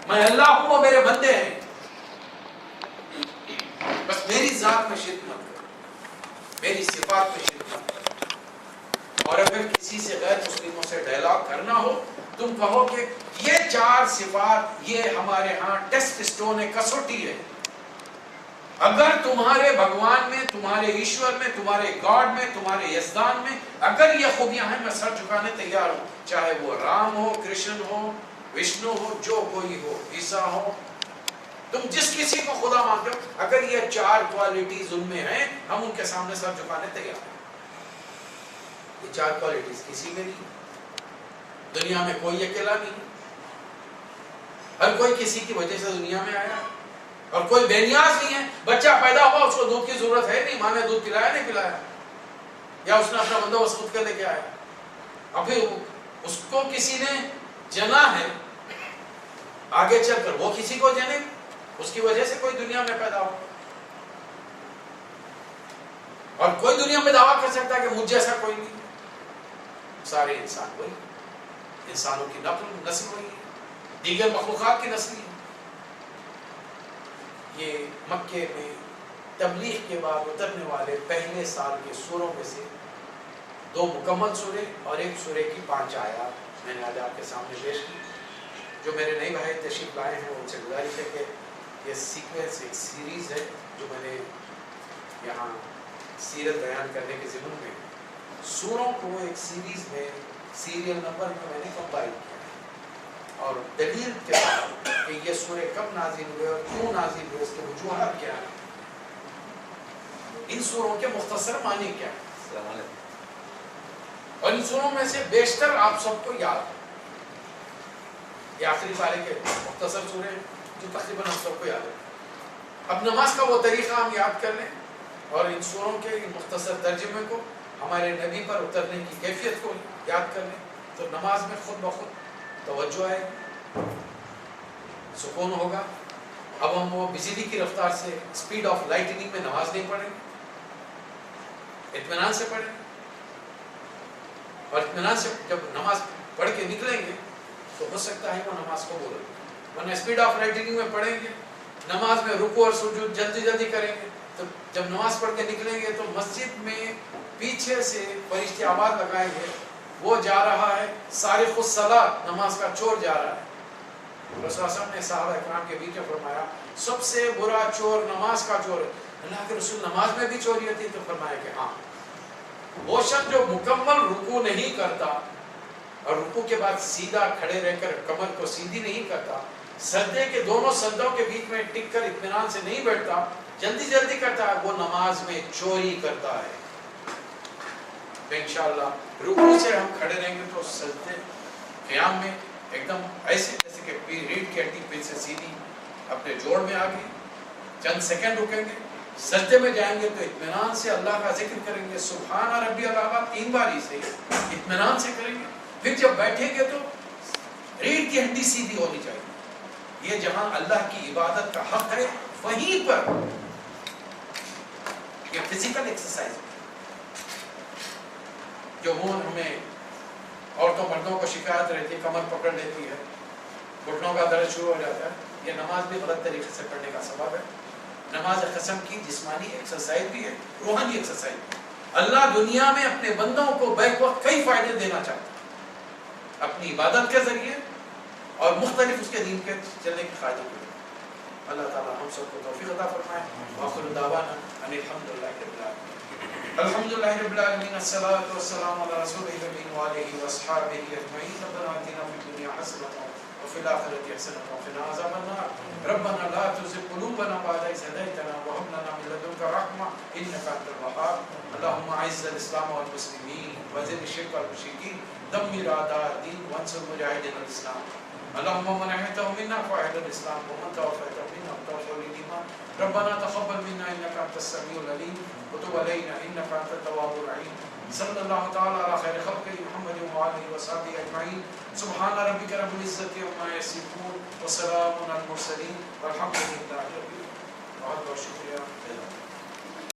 میں اللہ ہوں وہ میرے بندے ہیں، بس میری ذات میں شرک مت کرو، میری صفات میں شرک مت کرو، اور اگر کسی سے غیر مسلموں سے ڈائلاگ کرنا ہو تم کہو کہ یہ 4 صفات یہ ہمارے ہاں ٹیسٹ سٹون ہے، کسوٹی ہے، اگر تمہارے بھگوان میں، تمہارے ایشور میں، تمہارے گاڈ میں، تمہارے یزدان میں اگر یہ خوبیاں ہیں میں سر جھکانے تیار ہوں، چاہے وہ رام ہو، کرشن ہو، وشنو ہو، جو کوئی ہو، عیسیٰ ہو، تم جس کسی کو خدا مانتے ہو، اگر یہ 4 کوالٹیز ان میں ہیں ہم ان کے سامنے سر جھکانے تیار ہیں۔ یہ 4 کوالٹیز کسی میں نہیں، دنیا میں کوئی اکیلا نہیں، ہر کوئی کسی کی وجہ سے دنیا میں آیا، اور کوئی بے نیاز نہیں ہے، بچہ پیدا ہوا اس کو دودھ کی ضرورت ہے نہیں، ماں نے دودھ پلایا نہیں پلایا، یا اس نے اپنا بندوبست خود کر لے کے آیا، ابھی اس کو کسی نے جنا ہے، آگے چل کر وہ کسی کو جنے، اس کی وجہ سے کوئی دنیا میں پیدا ہو، اور کوئی دنیا میں دعویٰ کر سکتا ہے کہ مجھ جیسا کوئی نہیں، سارے انسان وہی، انسانوں کی نسل وہی ہے، دیگر مخلوقات کی نسل ہے۔ یہ مکے میں تبلیغ کے بعد اترنے والے پہلے سال کے سوروں میں سے 2 مکمل سورے اور 1 سورے کی 5 آیات میں نے آج آپ کے سامنے پیش کی۔ جو میرے نئے بھائی تشریف لائے ہیں ان سے گزارش ہے کہ یہ سیکوینس ایک سیریز ہے جو میں نے یہاں سیرت بیان کرنے کے ضمن میں سوروں کو ایک سیریز میں سیریل نمبر میں نے کمپائل کیا اور دلیل کیا کہ یہ سورے کب نازل ہوئے اور کیوں نازل ہوئے، اس کے وجوہات کیا ہیں، ان سوروں کے مختصر معنی کیا ہیں، اور ان سوروں میں سے بیشتر آپ سب کو یاد ہے، یہ آخری پارے کے مختصر سورے ہیں جو تقریباً ہم سب کو یاد ہے۔ اب نماز کا وہ طریقہ ہم یاد کر لیں اور ان سوروں کے مختصر ترجمے کو ہمارے نبی پر اترنے کی کیفیت کو یاد کر لیں تو نماز میں خود بخود توجہ آئے گی، سکون ہوگا۔ اب ہم وہ بجلی کی رفتار سے سپیڈ آف لائٹنگ میں نماز نہیں پڑھیں گے، اطمینان سے پڑھیں گے، اور اطمینان سے جب نماز پڑھ کے نکلیں گے تو ہو سکتا ہے وہ نماز کو بولیں گے، ورنہ سپیڈ آف لائٹنگ میں پڑھیں گے، نماز میں رکوع اور سجود جلدی جلدی کریں گے، تو جب نماز پڑھ کے نکلیں گے تو مسجد میں پیچھے سے فرشتے آواز لگائیں گے، وہ جا رہا ہے صارخ الصلاۃ، نماز کا چور جا رہا ہے، رسول اللہ نے صحابہ اکرام کے بیچ میں فرمایا سب سے برا چور نماز کا چور ہے. اللہ کے رسول نماز میں بھی چوری ہوتی؟ تو فرمایا کہ ہاں. وہ شخص جو مکمل رکوع نہیں کرتا اور رکوع کے بعد سیدھا کھڑے رہ کر کمر کو سیدھی نہیں کرتا, سجدے کے دونوں سجدوں کے بیچ میں ٹک کر اطمینان سے نہیں بیٹھتا, جلدی جلدی کرتا ہے, وہ نماز میں چوری کرتا ہے. انشاءاللہ رکوع سے ہم کھڑے رہیں گے تو سجدے قیام میں ایک دم ایسے جیسے کہ ریڑھ کی ہڈی پھر سے سیدھی اپنے جوڑ میں آ گئی, چند سیکنڈ رکیں گے. سجدے میں جائیں گے تو اطمینان سے اللہ کا ذکر کریں گے, سبحان ربی الاعلیٰ 3 بار ہی سے اطمینان سے کریں گے. پھر جب بیٹھیں گے تو ریڑھ کی ہڈی سیدھی ہونی چاہیے. یہ جہاں اللہ کی عبادت کا حق ہے وہیں پر یہ فزیکل ایکسرسائز جو ہمیں عورتوں مردوں کو شکایت رہتی ہے, کمر پکڑ لیتی ہے, گھٹنوں کا درد شروع ہو جاتا ہے, یہ نماز بھی غلط طریقے سے پڑھنے کا سبب ہے. نماز قسم کی جسمانی ایکسرسائز بھی ہے, روحانی ایکسرسائز بھی. اللہ دنیا میں اپنے بندوں کو بیک وقت کئی فائدے دینا چاہتا ہے اپنی عبادت کے ذریعے اور مختلف اس کے دین کے چلنے کے فائدوں کے لیے. اللہ تعالی ہم سب کو توفیق عطا فرمائے. وآخر دعوانا ان الحمدللہ رب العالمین. الحمدللہ رب العالمین, الصلاۃ والسلام علی رسول الامین وآلہ واصحابہ اجمعین. ربنا آتنا فی الدنیا حسنۃ وفي الآخرة حسنة وقنا عذاب النار. ربنا لا تزغ قلوبنا بعد إذ هديتنا وهب لنا من لدنك رحمة إنك أنت الوهاب. اللهم أعز الإسلام والمسلمين وأذل الشرك والمشركين دمر أعداء الدين وانصر مجاهدين الإسلام. اللهم من أحييته منا فأحيي الإسلام ومن توفيته منا فتوفه للإيمان. ربنا تقبل منا إنك أنت السميع العليم وتب علينا إنك أنت التواب الرحيم. صلى الله تعالى على خير خلقه محمد وآله وصحبه أجمعين. سبحان ربك رب العزة عما يصفون وسلام على المرسلين والحمد لله رب العالمين. بہت بہت شکریہ.